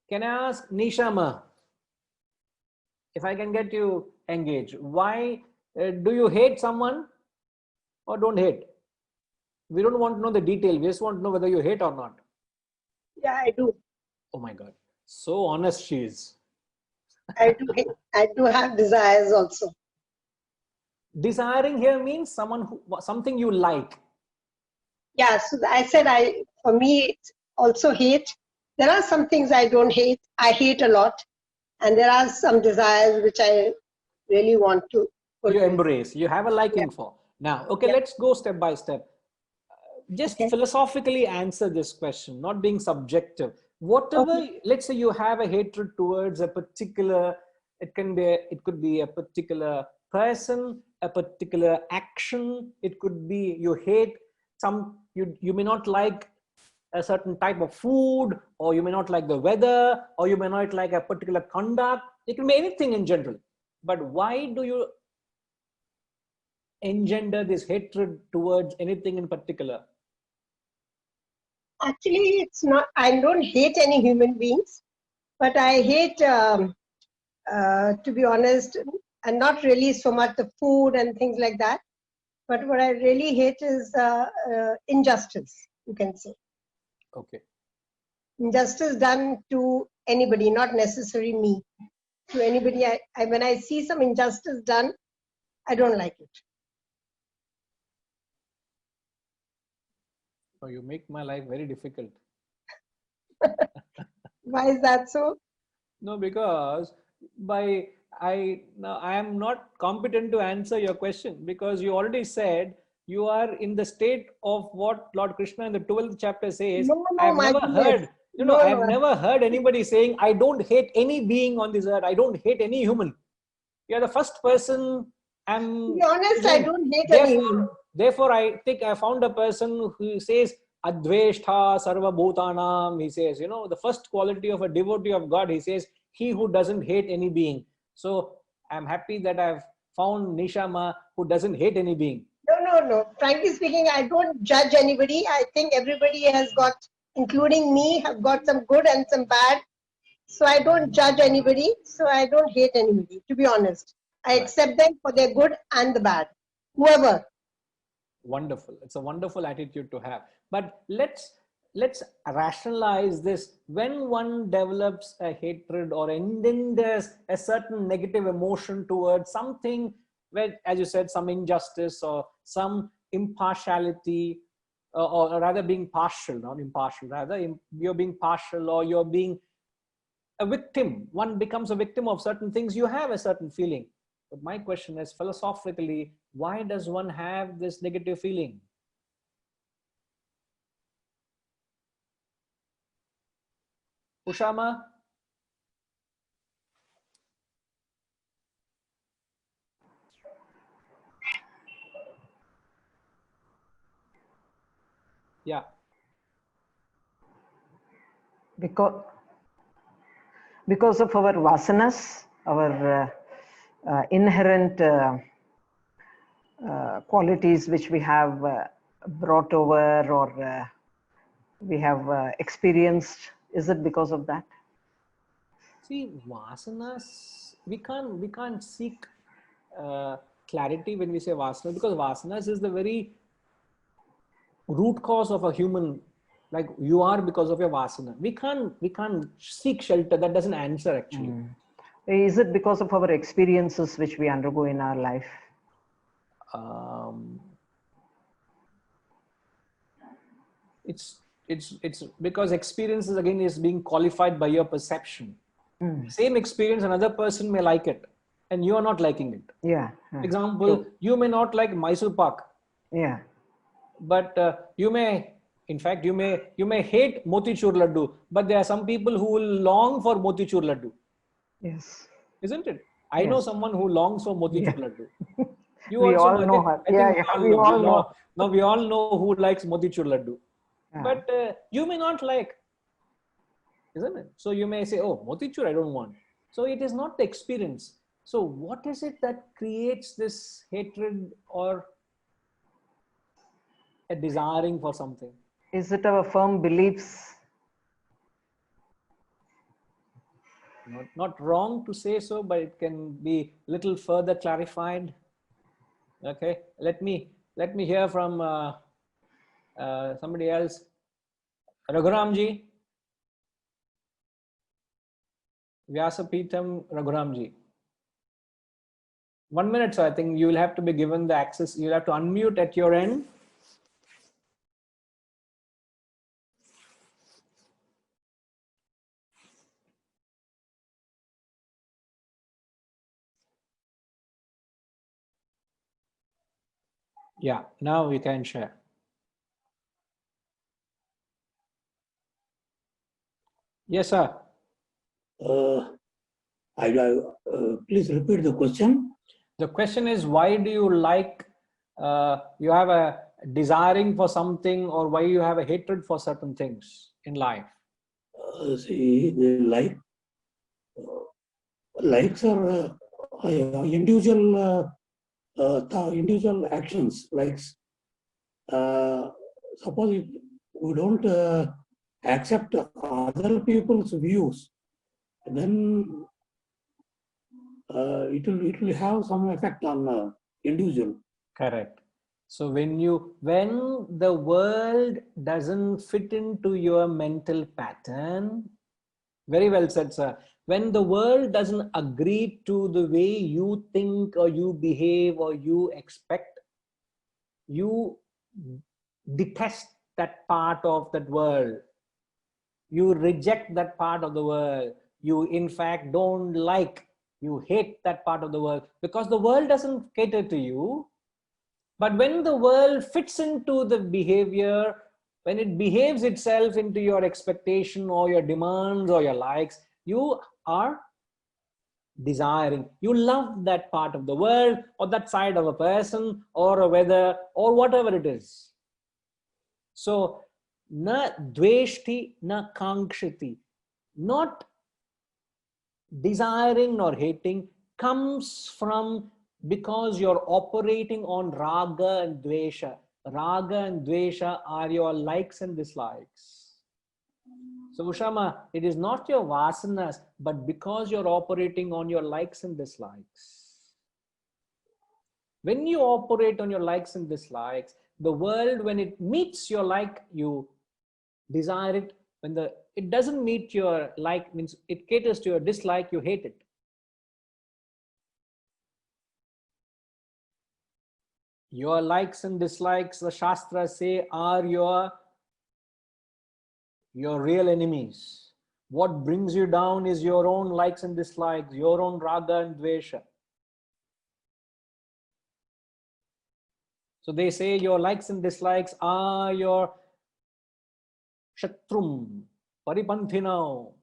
Can I ask Nishama, if I can get you engaged, why do you hate someone or don't hate? We don't want to know the detail. We just want to know whether you hate or not. Yeah, I do. Oh my God. So honest she is. I do have desires also. Desiring here means something you like. Yeah, so I said for me, it's also hate. There are some things I don't hate. I hate a lot. And there are some desires which I really want to You fulfill. embrace, you have a liking for. Now, okay, let's go step by step. Just philosophically answer this question, not being subjective. Whatever, let's say you have a hatred towards a particular, it could be a particular person, a particular action. It could be you hate you may not like a certain type of food, or you may not like the weather, or you may not like a particular conduct. It can be anything in general. But why do you engender this hatred towards anything in particular? Actually, it's not, I don't hate any human beings, but I hate, to be honest, and not really so much the food and things like that. But what I really hate is injustice, you can say. Okay. Injustice done to anybody, not necessarily me. To anybody, when I see some injustice done, I don't like it. Oh, you make my life very difficult. Why is that so? No, because I am not competent to answer your question, because you already said you are in the state of what Lord Krishna in the 12th chapter says. No, I have my never goodness. heard, No, I have no. never heard anybody saying, I don't hate any being on this earth. I don't hate any human. You're the first person To be honest, I don't hate any human. Therefore, I think I found a person who says, Adveshtha Sarva Bhutanam. He says, the first quality of a devotee of God, he says, he who doesn't hate any being. So I'm happy that I've found Nishama who doesn't hate any being. No. Frankly speaking, I don't judge anybody. I think everybody has got, including me, have got some good and some bad. So I don't judge anybody. So I don't hate anybody, to be honest. I accept them for their good and the bad. Whoever. Wonderful. It's a wonderful attitude to have. But let's rationalize this. When one develops a hatred or engenders a certain negative emotion towards something, where, as you said, some injustice or some impartiality, or rather being partial, not impartial, rather you're being partial, or you're being a victim. One becomes a victim of certain things. You have a certain feeling. But my question is, philosophically, why does one have this negative feeling? Ushama? Yeah. Because of our vasanas, our inherent qualities which we have brought over, or we have experienced. Is it because of that? See, vasanas, we can't seek clarity when we say vasanas, because vasanas is the very root cause of a human. Like, you are because of your vasana. We can't seek shelter. That doesn't answer actually. Is it because of our experiences which we undergo in our life? It's because experiences again is being qualified by your perception. Same experience, another person may like it, and you are not liking it. Yeah. Example, you may not like Mysore Pak. Yeah. But you may hate motichur laddu, but there are some people who will long for motichur laddu. Yes. Isn't it? I know someone who longs for motichur laddu. You we also all know her. I think we all know. Now we all know who likes motichur laddu. Yeah. But you may not like, isn't it? So you may say, oh, motichur I don't want. So it is not the experience. So what is it that creates this hatred or a desiring for something? Is it our firm beliefs? Not wrong to say so, but it can be little further clarified. Okay, let me hear from somebody else. Raghuramji, Vyasapeetham Raghuramji. 1 minute, so I think you will have to be given the access. You'll have to unmute at your end. Yeah, now we can share. Yes, sir. Please repeat the question. The question is, why do you like, you have a desiring for something, or why you have a hatred for certain things in life? See, the likes are individual individual actions. Likes, suppose if we don't accept other people's views, then it will have some effect on individual. Correct. So when the world doesn't fit into your mental pattern, very well said, sir. When the world doesn't agree to the way you think or you behave or you expect, you detest that part of that world. You reject that part of the world. You in fact don't like, you hate that part of the world because the world doesn't cater to you. But when the world fits into the behavior, when it behaves itself into your expectation or your demands or your likes, you are desiring, you love that part of the world or that side of a person or a weather or whatever it is. So, na dveshti, na kankshiti, not desiring nor hating comes from because you're operating on raga and dvesha. Raga and dvesha are your likes and dislikes. So Ushama, it is not your vasanas, but because you're operating on your likes and dislikes. When you operate on your likes and dislikes, the world, when it meets your like, you desire it. When it doesn't meet your like, means it caters to your dislike, you hate it. Your likes and dislikes, the Shastras say, are your real enemies. What brings you down is your own likes and dislikes, your own raga and dvesha. So they say your likes and dislikes are your shatrum, paripanthinao.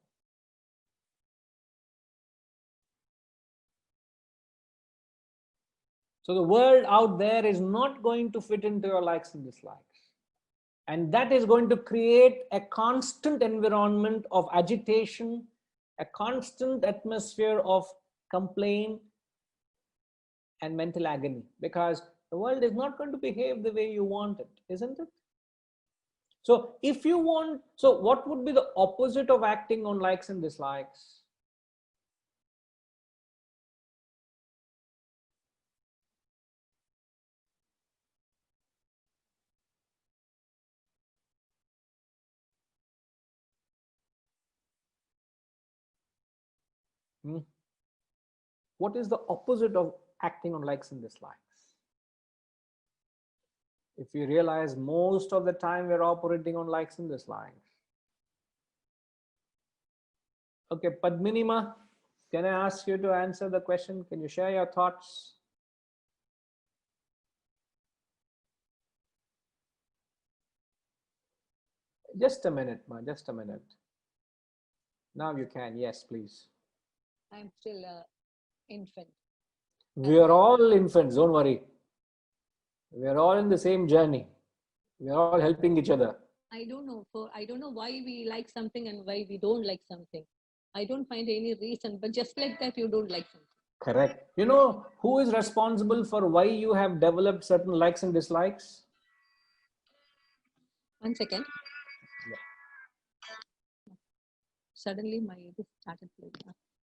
So the world out there is not going to fit into your likes and dislikes. And that is going to create a constant environment of agitation, a constant atmosphere of complaint and mental agony, because the world is not going to behave the way you want it, isn't it? So if you want, so what would be the opposite of acting on likes and dislikes? What is the opposite of acting on likes and dislikes? If you realize most of the time we're operating on likes and dislikes. Okay, Padminima, can I ask you to answer the question? Can you share your thoughts? Just a minute, ma, just a minute. Now you can, yes, please. I'm still an infant. We are all infants, don't worry. We are all in the same journey. We are all helping each other. I don't know why we like something and why we don't like something. I don't find any reason, but just like that, you don't like something. Correct. You know who is responsible for why you have developed certain likes and dislikes? 1 second. Yeah. Suddenly my this started playing.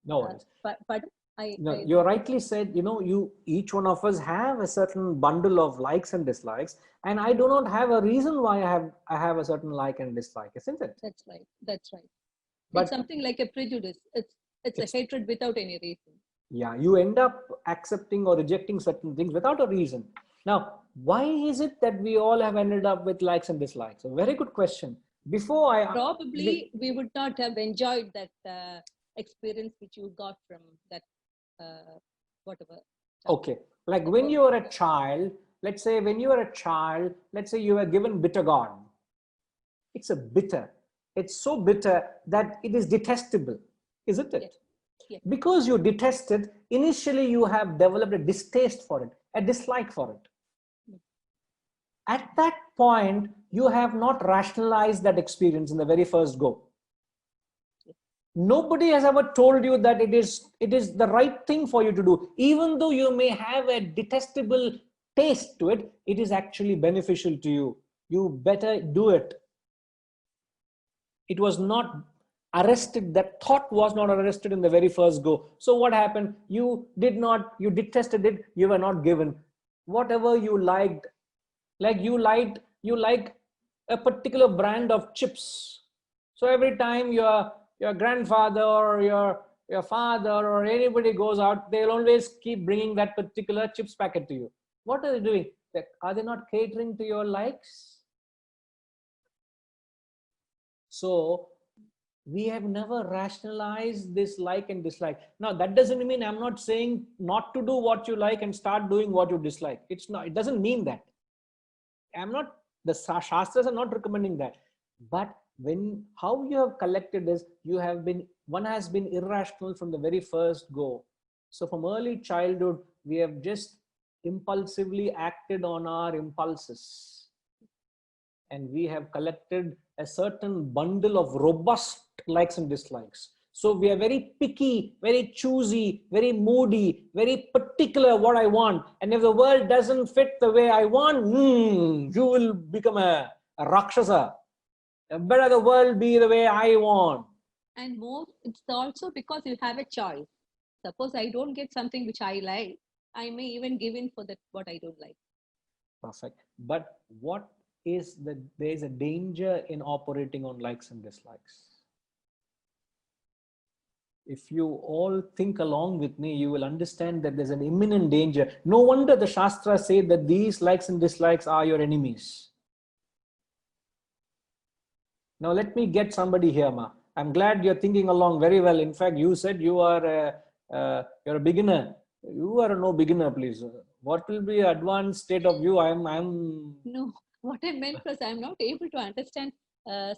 No worries. Pardon? No, you rightly said, you know, each one of us have a certain bundle of likes and dislikes, and I do not have a reason why I have a certain like and dislike, isn't it? That's right. That's right. But it's something like a prejudice. It's a hatred without any reason. Yeah, you end up accepting or rejecting certain things without a reason. Now, why is it that we all have ended up with likes and dislikes? A very good question. Before I probably we would not have enjoyed that experience which you got from that whatever. Okay, like when you were a child, let's say when you were a child, let's say you were given bitter gourd. It's a bitter. It's so bitter that it is detestable, isn't it? Yes. Yes. Because you detest it, initially you have developed a distaste for it, a dislike for it. Yes. At that point, you have not rationalized that experience in the very first go. Yes. Nobody has ever told you that it is the right thing for you to do. Even though you may have a detestable taste to it, it is actually beneficial to you. You better do it. It was not arrested, that thought was not arrested in the very first go. So what happened? You detested it, you were not given. Whatever you liked, like you like a particular brand of chips. So every time your grandfather or your father or anybody goes out, they'll always keep bringing that particular chips packet to you. What are they doing? Are they not catering to your likes? So we have never rationalized this like and dislike. Now that doesn't mean I'm not saying not to do what you like and start doing what you dislike. It's not, it doesn't mean that. The Shastras are not recommending that. But how you have collected is, one has been irrational from the very first go. So from early childhood, we have just impulsively acted on our impulses. And we have collected a certain bundle of robust likes and dislikes. So we are very picky, very choosy, very moody, very particular what I want. And if the world doesn't fit the way I want, you will become a Rakshasa. Better the world be the way I want. And more, it's also because you have a choice. Suppose I don't get something which I like, I may even give in for that what I don't like. Perfect. But there is a danger in operating on likes and dislikes. If you all think along with me, you will understand that there's an imminent danger. No wonder the Shastras say that these likes and dislikes are your enemies. Now let me get somebody here, Ma. I'm glad you're thinking along very well. In fact, you said you're a beginner. You are no beginner, please. What will be advanced state of view? No, what I meant was I'm not able to understand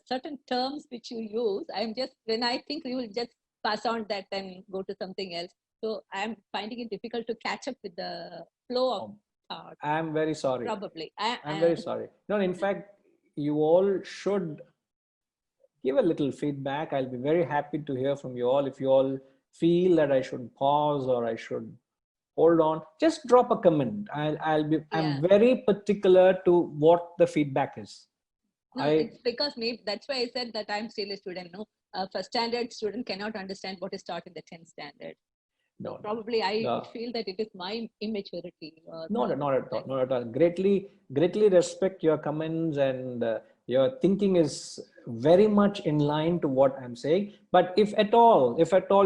certain terms which you use. When I think you will just pass on that and go to something else. So I'm finding it difficult to catch up with the flow of thought. I'm very sorry. Probably. I'm very sorry. No, in fact, you all should give a little feedback. I'll be very happy to hear from you all. If you all feel that I should pause or I should hold on, just drop a comment. I'm very particular to what the feedback is. No, it's because maybe that's why I said that I'm still a student. No, first standard student cannot understand what is taught in the 10th standard. So probably I feel that it is my immaturity. Not at all. Greatly respect your comments, and your thinking is very much in line to what I'm saying. But if at all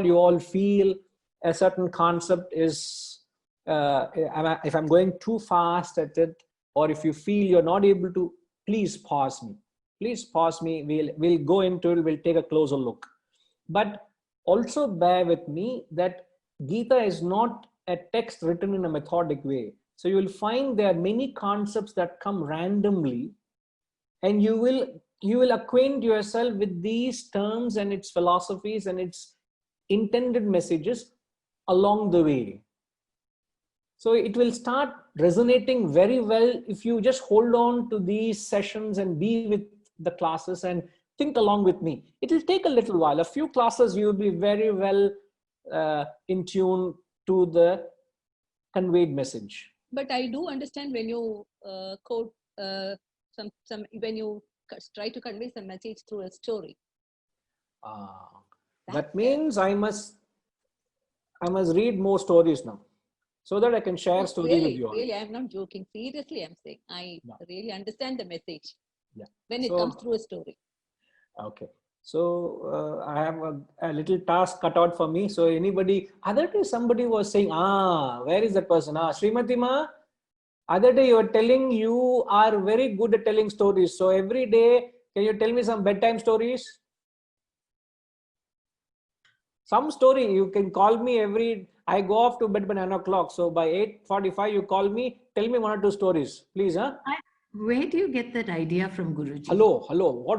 you all feel a certain concept is, if I'm going too fast at it, or if you feel you're not able to, please pause me. Please pause me. We'll go into it. We'll take a closer look. But also bear with me that Gita is not a text written in a methodic way. So you will find there are many concepts that come randomly, and you will acquaint yourself with these terms and its philosophies and its intended messages along the way. So it will start resonating very well if you just hold on to these sessions and be with the classes and think along with me. It will take a little while. A few classes you will be very well in tune to the conveyed message. But I do understand when you quote when you try to convey some message through a story. That means I must read more stories now, so that I can share story with you all. Really, I'm not joking. Seriously, I'm saying I really understand the message when it comes through a story. Okay. So I have a little task cut out for me. So anybody, other day somebody was saying, where is that person? Srimati Ma, other day you were telling you are very good at telling stories. So every day, can you tell me some bedtime stories? Some story, you can call me I go off to bed by 9 o'clock. So by 8:45, you call me, tell me 1 or 2 stories, please. Where do you get that idea from, Guruji? Hello.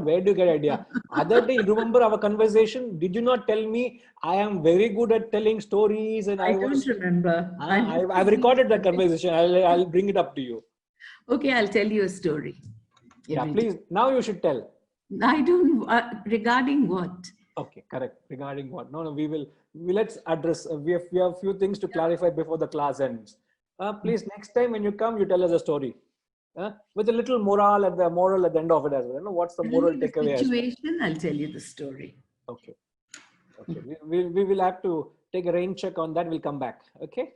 Where do you get idea? Other day, remember our conversation? Did you not tell me I am very good at telling stories? And I don't remember. I've recorded that conversation. I'll bring it up to you. Okay, I'll tell you a story. Yeah, please. Now you should tell. I don't. Regarding what? Okay, correct. Regarding what? No, let's address. We have a few things to clarify before the class ends. Please, next time when you come, you tell us a story. With a little moral at the end of it as well. What's the moral takeaway? Situation, I'll tell you the story. Okay. We will have to take a rain check on that. We'll come back. Okay.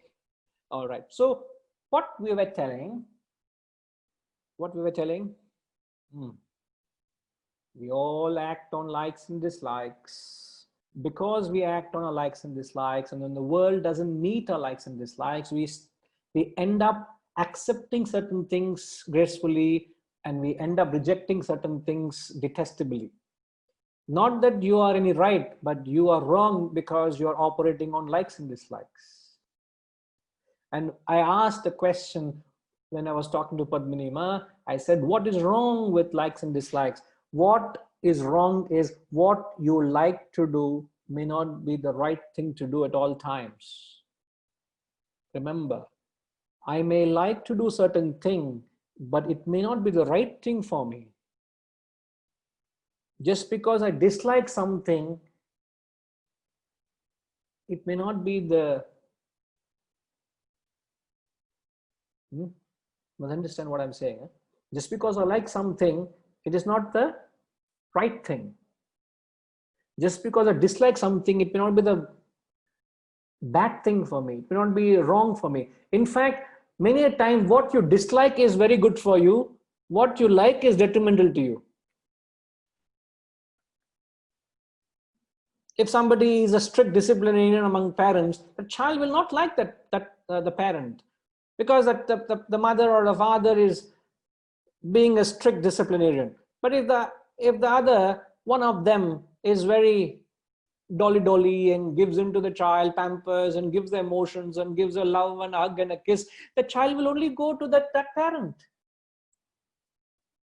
All right. So what we were telling. We all act on likes and dislikes. Because we act on our likes and dislikes, and then the world doesn't meet our likes and dislikes, we end up accepting certain things gracefully, and we end up rejecting certain things detestably. Not that you are any right, but you are wrong because you are operating on likes and dislikes. And I asked a question when I was talking to Padmini Ma. I said, what is wrong with likes and dislikes? What is wrong is what you like to do may not be the right thing to do at all times. Remember, I may like to do certain thing, but it may not be the right thing for me. Just because I dislike something, it may not be the... Must understand what I'm saying. Just because I like something, it is not the right thing. Just because I dislike something, it may not be the bad thing for me. It may not be wrong for me. In fact, many a time what you dislike is very good for you. What you like is detrimental to you. If somebody is a strict disciplinarian among parents, the child will not like the parent, because the mother or the father is being a strict disciplinarian. But if the other one of them is very dolly and gives into the child, pampers and gives the emotions and gives a love and a hug and a kiss, the child will only go to that parent.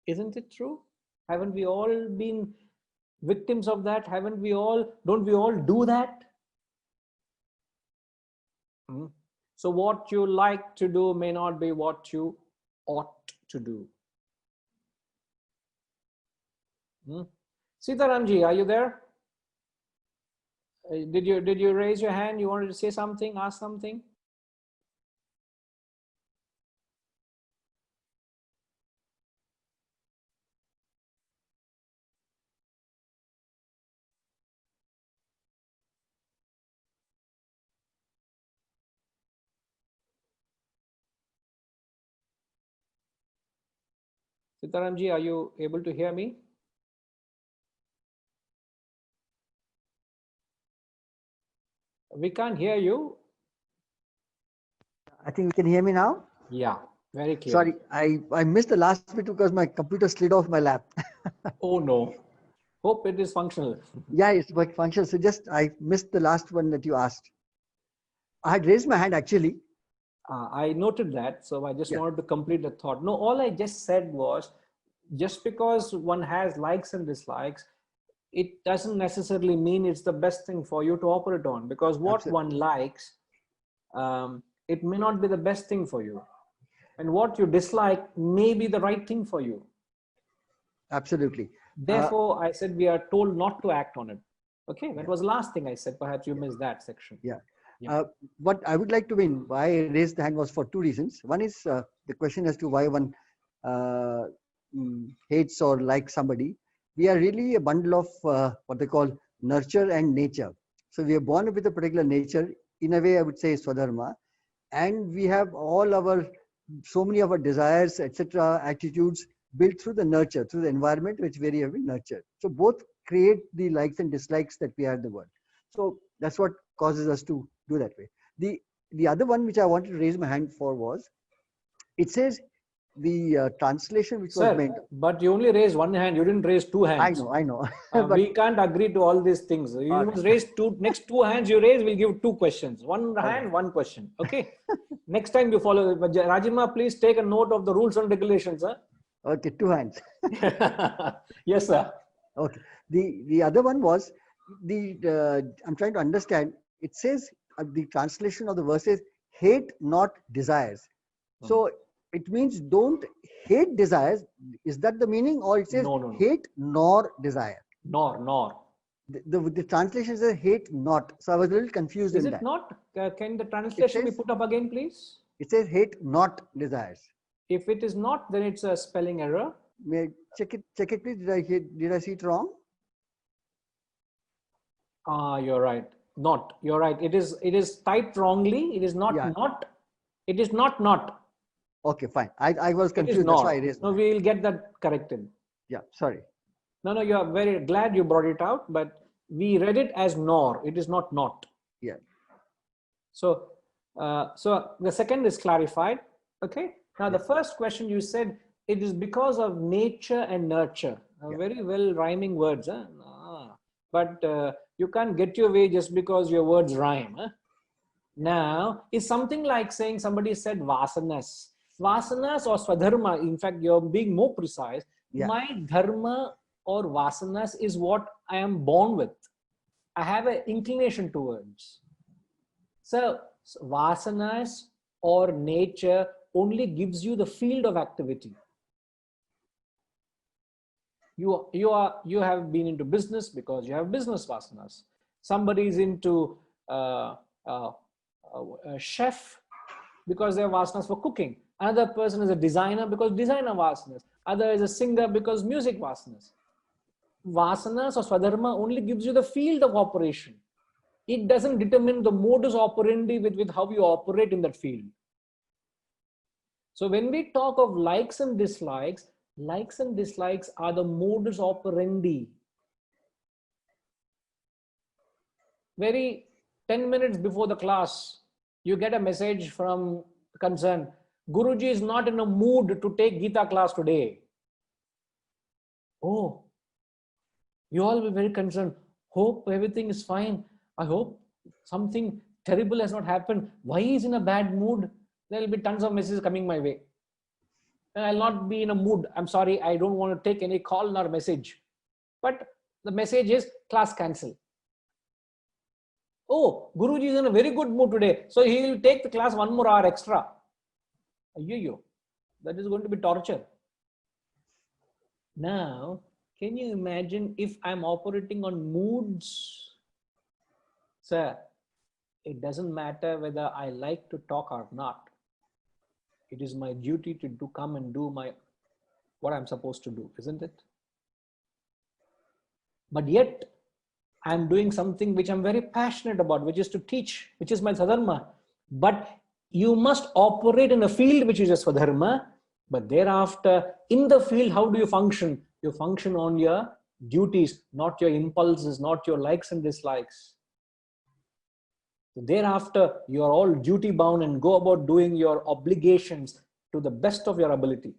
Isn't it true? Haven't we all been victims of that? Don't we all do that? So what you like to do may not be what you ought to do. Sitaramji, are you there? Did you raise your hand? You wanted to say something, ask something? Sitaramji, are you able to hear me? We can't hear you. I think we can hear me now. Yeah, very clear. Sorry, I missed the last bit because my computer slid off my lap. Oh no. Hope it is functional. Yeah, it's functional. So I missed the last one that you asked. I had raised my hand actually. I noted that, so I just wanted to complete the thought. No, all I just said was, just because one has likes and dislikes, it doesn't necessarily mean it's the best thing for you to operate on, because what one likes, it may not be the best thing for you. And what you dislike may be the right thing for you. Absolutely. Therefore, I said we are told not to act on it. Okay, that was the last thing I said. Perhaps you missed that section. What I would like to win, why I raised the hand was for two reasons. One is the question as to why one hates or likes somebody, we are really a bundle of what they call nurture and nature. So we are born with a particular nature, in a way I would say Swadharma, and we have all our, so many of our desires, etc., attitudes built through the nurture, through the environment which we have been nurtured. So both create the likes and dislikes that we have in the world. So that's what causes us to do that way. The other one which I wanted to raise my hand for was, it says the translation which was meant. But you only raised one hand, you didn't raise two hands. I know. But, we can't agree to all these things. You must raise next two hands you raise, we'll give two questions. One hand, one question. Okay. Next time you follow. Rajima, please take a note of the rules and regulations. Huh? Okay, two hands. Yes, sir. Okay. The other one was, I'm trying to understand. It says the translation of the verse is hate not desires. So it means don't hate desires. Is that the meaning, or it says no. hate nor desire? Nor. The translation says hate not. So I was a little confused in that. Is it not? Can the translation be put up again, please? It says hate not desires. If it is not, then it's a spelling error. May I check it, please? Did I see it wrong? You're right. Not. You're right. It is typed wrongly. It is not not. It is not. Okay, fine. I was confused. That's why it is. No, we will get that corrected. Yeah, sorry. No, you are very glad you brought it out, but we read it as nor. It is not. Yeah. So the second is clarified. Okay. Now the first question you said, it is because of nature and nurture. Very well rhyming words. Huh? But you can't get your way just because your words rhyme. Huh? Now, it's something like saying somebody said vasanas. Vasanas or swadharma, in fact, you're being more precise. My dharma or vasanas is what I am born with. I have an inclination towards. So vasanas or nature only gives you the field of activity. You have been into business because you have business vasanas. Somebody is into a chef because they have vasanas for cooking. Another person is a designer because designer vasanas. Other is a singer because music vasanas. Vasanas or swadharma only gives you the field of operation. It doesn't determine the modus operandi with how you operate in that field. So when we talk of likes and dislikes are the modus operandi. Very 10 minutes before the class, you get a message from concern. Guruji is not in a mood to take Gita class today. Oh, you all were very concerned. Hope everything is fine. I hope something terrible has not happened. Why is in a bad mood? There will be tons of messages coming my way. And I'll not be in a mood. I'm sorry, I don't want to take any call nor message. But the message is class cancel. Oh, Guruji is in a very good mood today. So he will take the class 1 more hour extra. That is going to be torture. Now, can you imagine if I'm operating on moods? Sir, it doesn't matter whether I like to talk or not. It is my duty to come and do what I'm supposed to do, isn't it? But yet, I'm doing something which I'm very passionate about, which is to teach, which is my sadharma. But you must operate in a field which is a swadharma. But thereafter, in the field, how do you function? You function on your duties, not your impulses, not your likes and dislikes. Thereafter, you are all duty bound and go about doing your obligations to the best of your ability.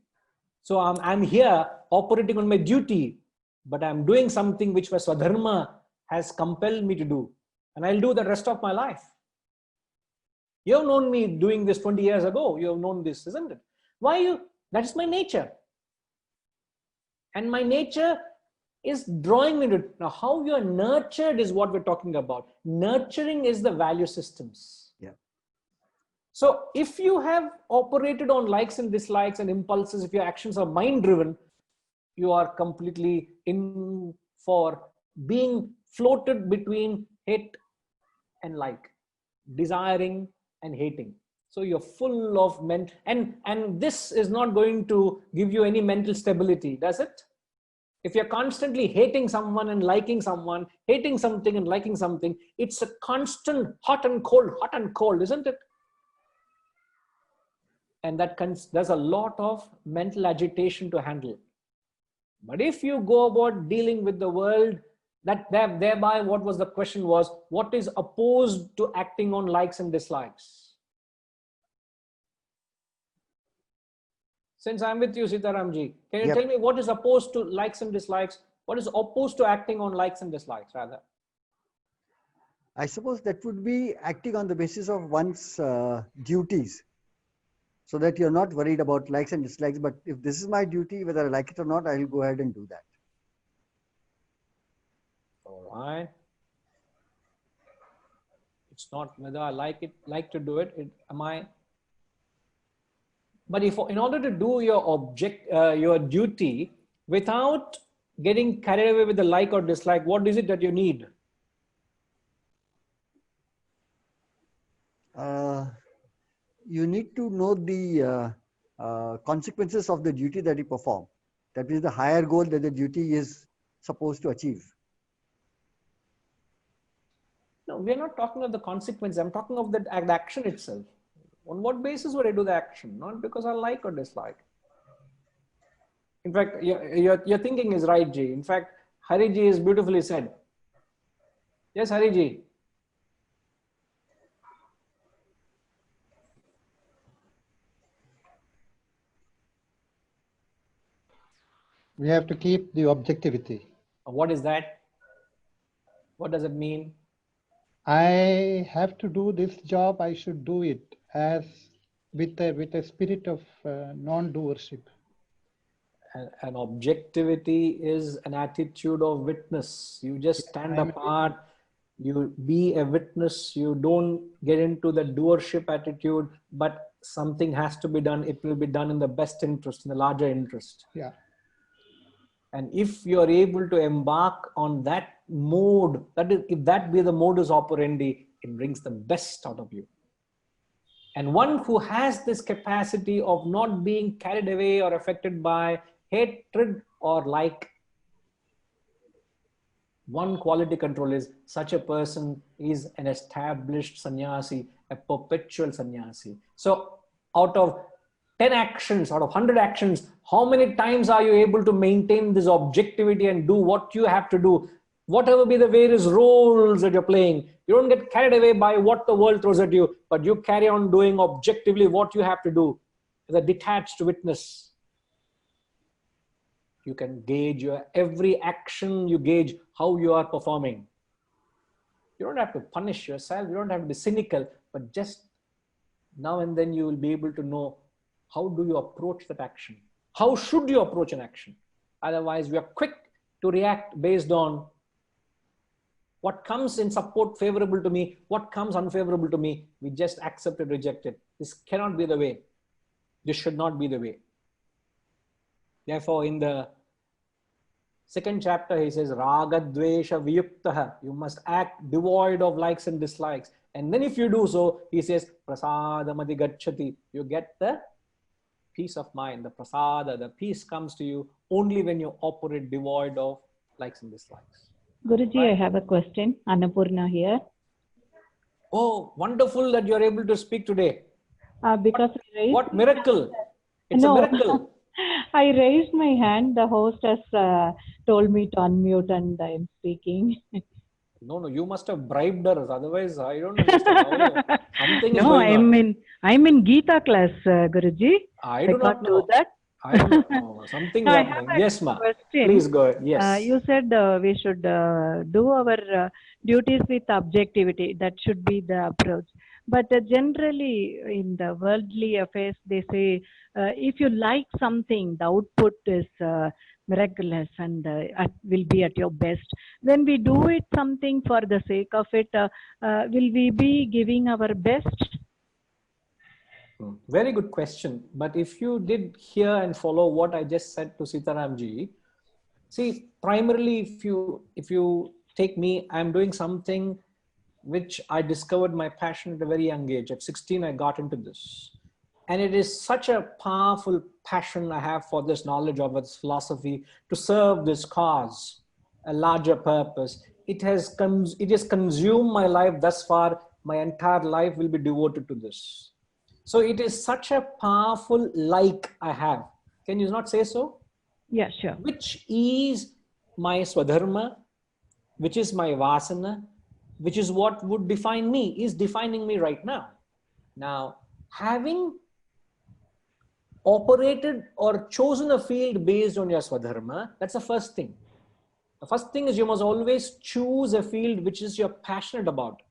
So I'm here operating on my duty, but I'm doing something which my swadharma has compelled me to do. And I'll do the rest of my life. You have known me doing this 20 years ago. You have known this, isn't it? That is my nature. And my nature is drawing me to. Now, how you are nurtured is what we're talking about. Nurturing is the value systems. Yeah. So if you have operated on likes and dislikes and impulses, if your actions are mind driven, you are completely in for being floated between hate and like, desiring and hating. So you're full of and this is not going to give you any mental stability, does it? If you're constantly hating someone and liking someone, hating something and liking something, it's a constant hot and cold, isn't it? And there's a lot of mental agitation to handle. But if you go about dealing with the world, thereby what was the question was, what is opposed to acting on likes and dislikes? Since I'm with you, Sitaramji, can you tell me what is opposed to likes and dislikes? What is opposed to acting on likes and dislikes, rather? I suppose that would be acting on the basis of one's duties, so that you're not worried about likes and dislikes. But if this is my duty, whether I like it or not, I'll go ahead and do that. All right. It's not whether I like to do it. But in order to do your duty without getting carried away with the like or dislike, what is it that you need? You need to know the consequences of the duty that you perform. That is the higher goal that the duty is supposed to achieve. No, we're not talking of the consequence. I'm talking of the action itself. On what basis would I do the action? Not because I like or dislike. In fact, your thinking is right, Ji. In fact, Hariji is beautifully said. Yes, Hariji. We have to keep the objectivity. What is that? What does it mean? I have to do this job. I should do it as with a spirit of non-doership. An objectivity is an attitude of witness. You just stand apart. You be a witness. You don't get into the doership attitude, but something has to be done. It will be done in the best interest, in the larger interest. Yeah. And if you're able to embark on that mode, if that be the modus operandi, it brings the best out of you. And one who has this capacity of not being carried away or affected by hatred or like, one quality control is such a person is an established sannyasi, a perpetual sannyasi. So out of 10 actions, out of 100 actions, how many times are you able to maintain this objectivity and do what you have to do? Whatever be the various roles that you're playing, you don't get carried away by what the world throws at you, but you carry on doing objectively what you have to do as a detached witness. You can gauge your every action, you gauge how you are performing. You don't have to punish yourself, you don't have to be cynical, but just now and then you will be able to know how do you approach that action? How should you approach an action? Otherwise, we are quick to react based on what comes in support favorable to me, what comes unfavorable to me. We just accept it, reject it. This cannot be the way. This should not be the way. Therefore, in the second chapter, he says, Raga Dvesha Viyuktaha. You must act devoid of likes and dislikes. And then if you do so, he says, Prasadamadi Gacchati. You get the peace of mind, the prasada, the peace comes to you only when you operate devoid of likes and dislikes. Guruji, right? I have a question. Annapurna here. Oh, wonderful that you're able to speak today. Because what miracle? It's a miracle. I raised my hand. The host has told me to unmute and I am speaking. No, you must have bribed her. Otherwise, I don't understand. Something is no, going on. I'm in Gita class, Guruji. I do not know. Do that. I don't know. Something is happening. Yes, ma. Please go ahead. Yes. You said we should do our duties with objectivity. That should be the approach. But generally, in the worldly affairs, they say if you like something, the output is miraculous and will be at your best. When we do it something for the sake of it, will we be giving our best? Very good question. But if you did hear and follow what I just said to Sitaramji, see, primarily, if you take me, I'm doing something which I discovered my passion at a very young age. At 16, I got into this. And it is such a powerful passion I have for this knowledge of its philosophy to serve this cause, a larger purpose. It has consumed my life thus far. My entire life will be devoted to this. So it is such a powerful like I have. Can you not say so? Yeah, sure. Which is my swadharma, which is my vasana, which is what would define me, is defining me right now. Now, having operated or chosen a field based on your swadharma, that's the first thing. The first thing is you must always choose a field which is you're passionate about.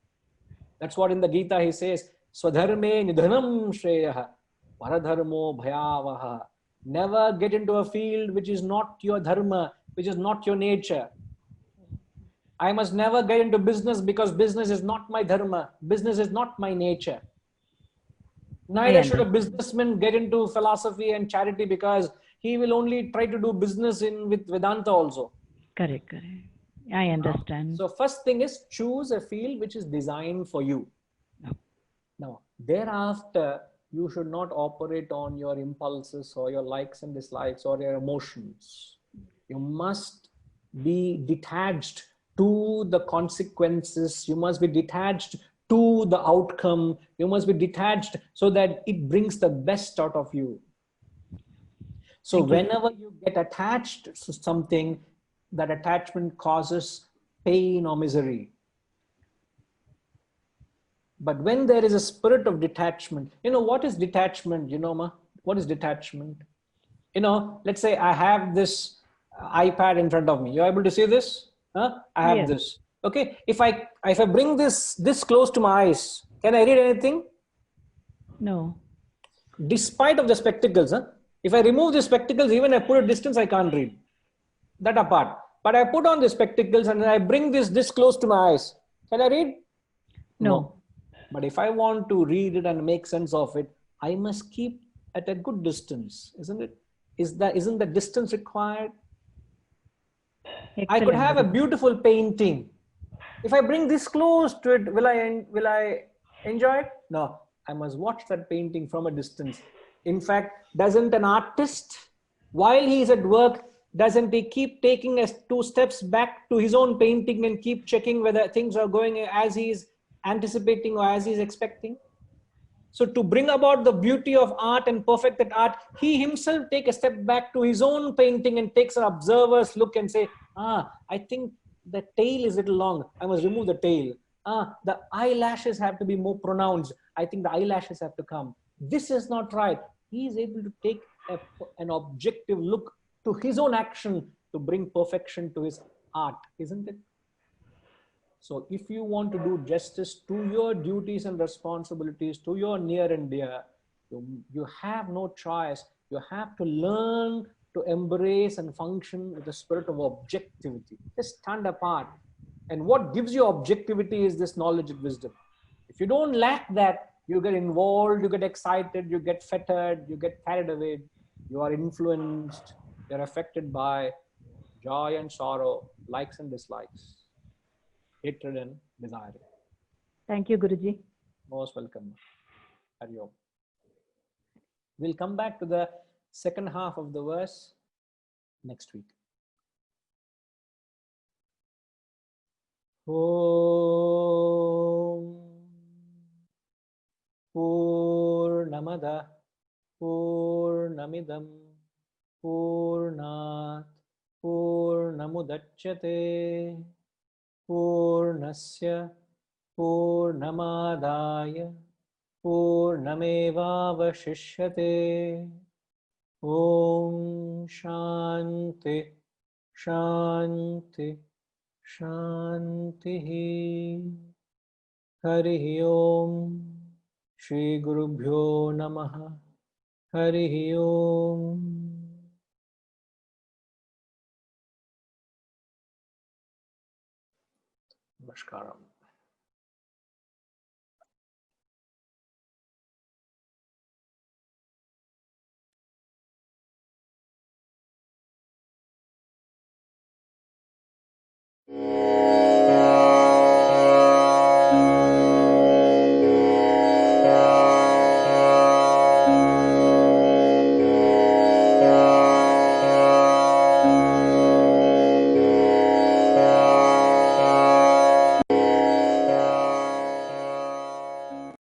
That's what in the Gita he says, swadharme nidhanam shreyaha, paradharmo bhayavaha. Never get into a field which is not your dharma, which is not your nature. I must never get into business because business is not my dharma. Business is not my nature. Neither should a businessman get into philosophy and charity because he will only try to do business with Vedanta also. Correct, correct. I understand. So first thing is choose a field which is designed for you. Now, thereafter, you should not operate on your impulses or your likes and dislikes or your emotions. You must be detached to the consequences. You must be detached to the outcome. You must be detached so that it brings the best out of you. So whenever you get attached to something, that attachment causes pain or misery. But when there is a spirit of detachment, what is detachment? Ma, what is detachment? Let's say I have this iPad in front of me. You're able to see this? I have this. Okay. If I bring this close to my eyes, can I read anything? No. Despite of the spectacles, if I remove the spectacles, even I put a distance, I can't read. That apart. But I put on the spectacles and I bring this close to my eyes. Can I read? No. But if I want to read it and make sense of it, I must keep at a good distance, isn't it? Isn't the distance required? Excellent. I could have a beautiful painting. If I bring this close to it, will I enjoy it? No, I must watch that painting from a distance. In fact, doesn't an artist, while he is at work, doesn't he keep taking 2 steps back to his own painting and keep checking whether things are going as he is anticipating or as he is expecting? So to bring about the beauty of art and perfected art, he himself take a step back to his own painting and takes an observer's look and say, I think the tail is a little long. I must remove the tail. The eyelashes have to be more pronounced. I think the eyelashes have to come. This is not right. He is able to take an objective look to his own action to bring perfection to his art, isn't it? So if you want to do justice to your duties and responsibilities, to your near and dear, you have no choice. You have to learn to embrace and function with the spirit of objectivity. Just stand apart. And what gives you objectivity is this knowledge and wisdom. If you don't lack that, you get involved, you get excited, you get fettered, you get carried away, you are influenced, you're affected by joy and sorrow, likes and dislikes, hatred and desire. Thank you, Guruji. Most welcome. Hari Om. We'll come back to the second half of the verse next week. Om Purnamada Purnamidam Purnat Purnamudachyate Purnasya Purnamadaya Purnamevavashishyate. Om Shanti Shanti Shanti. Hari Om. Shri Gurubhyo Namaha. Hari Om. Namaskaram.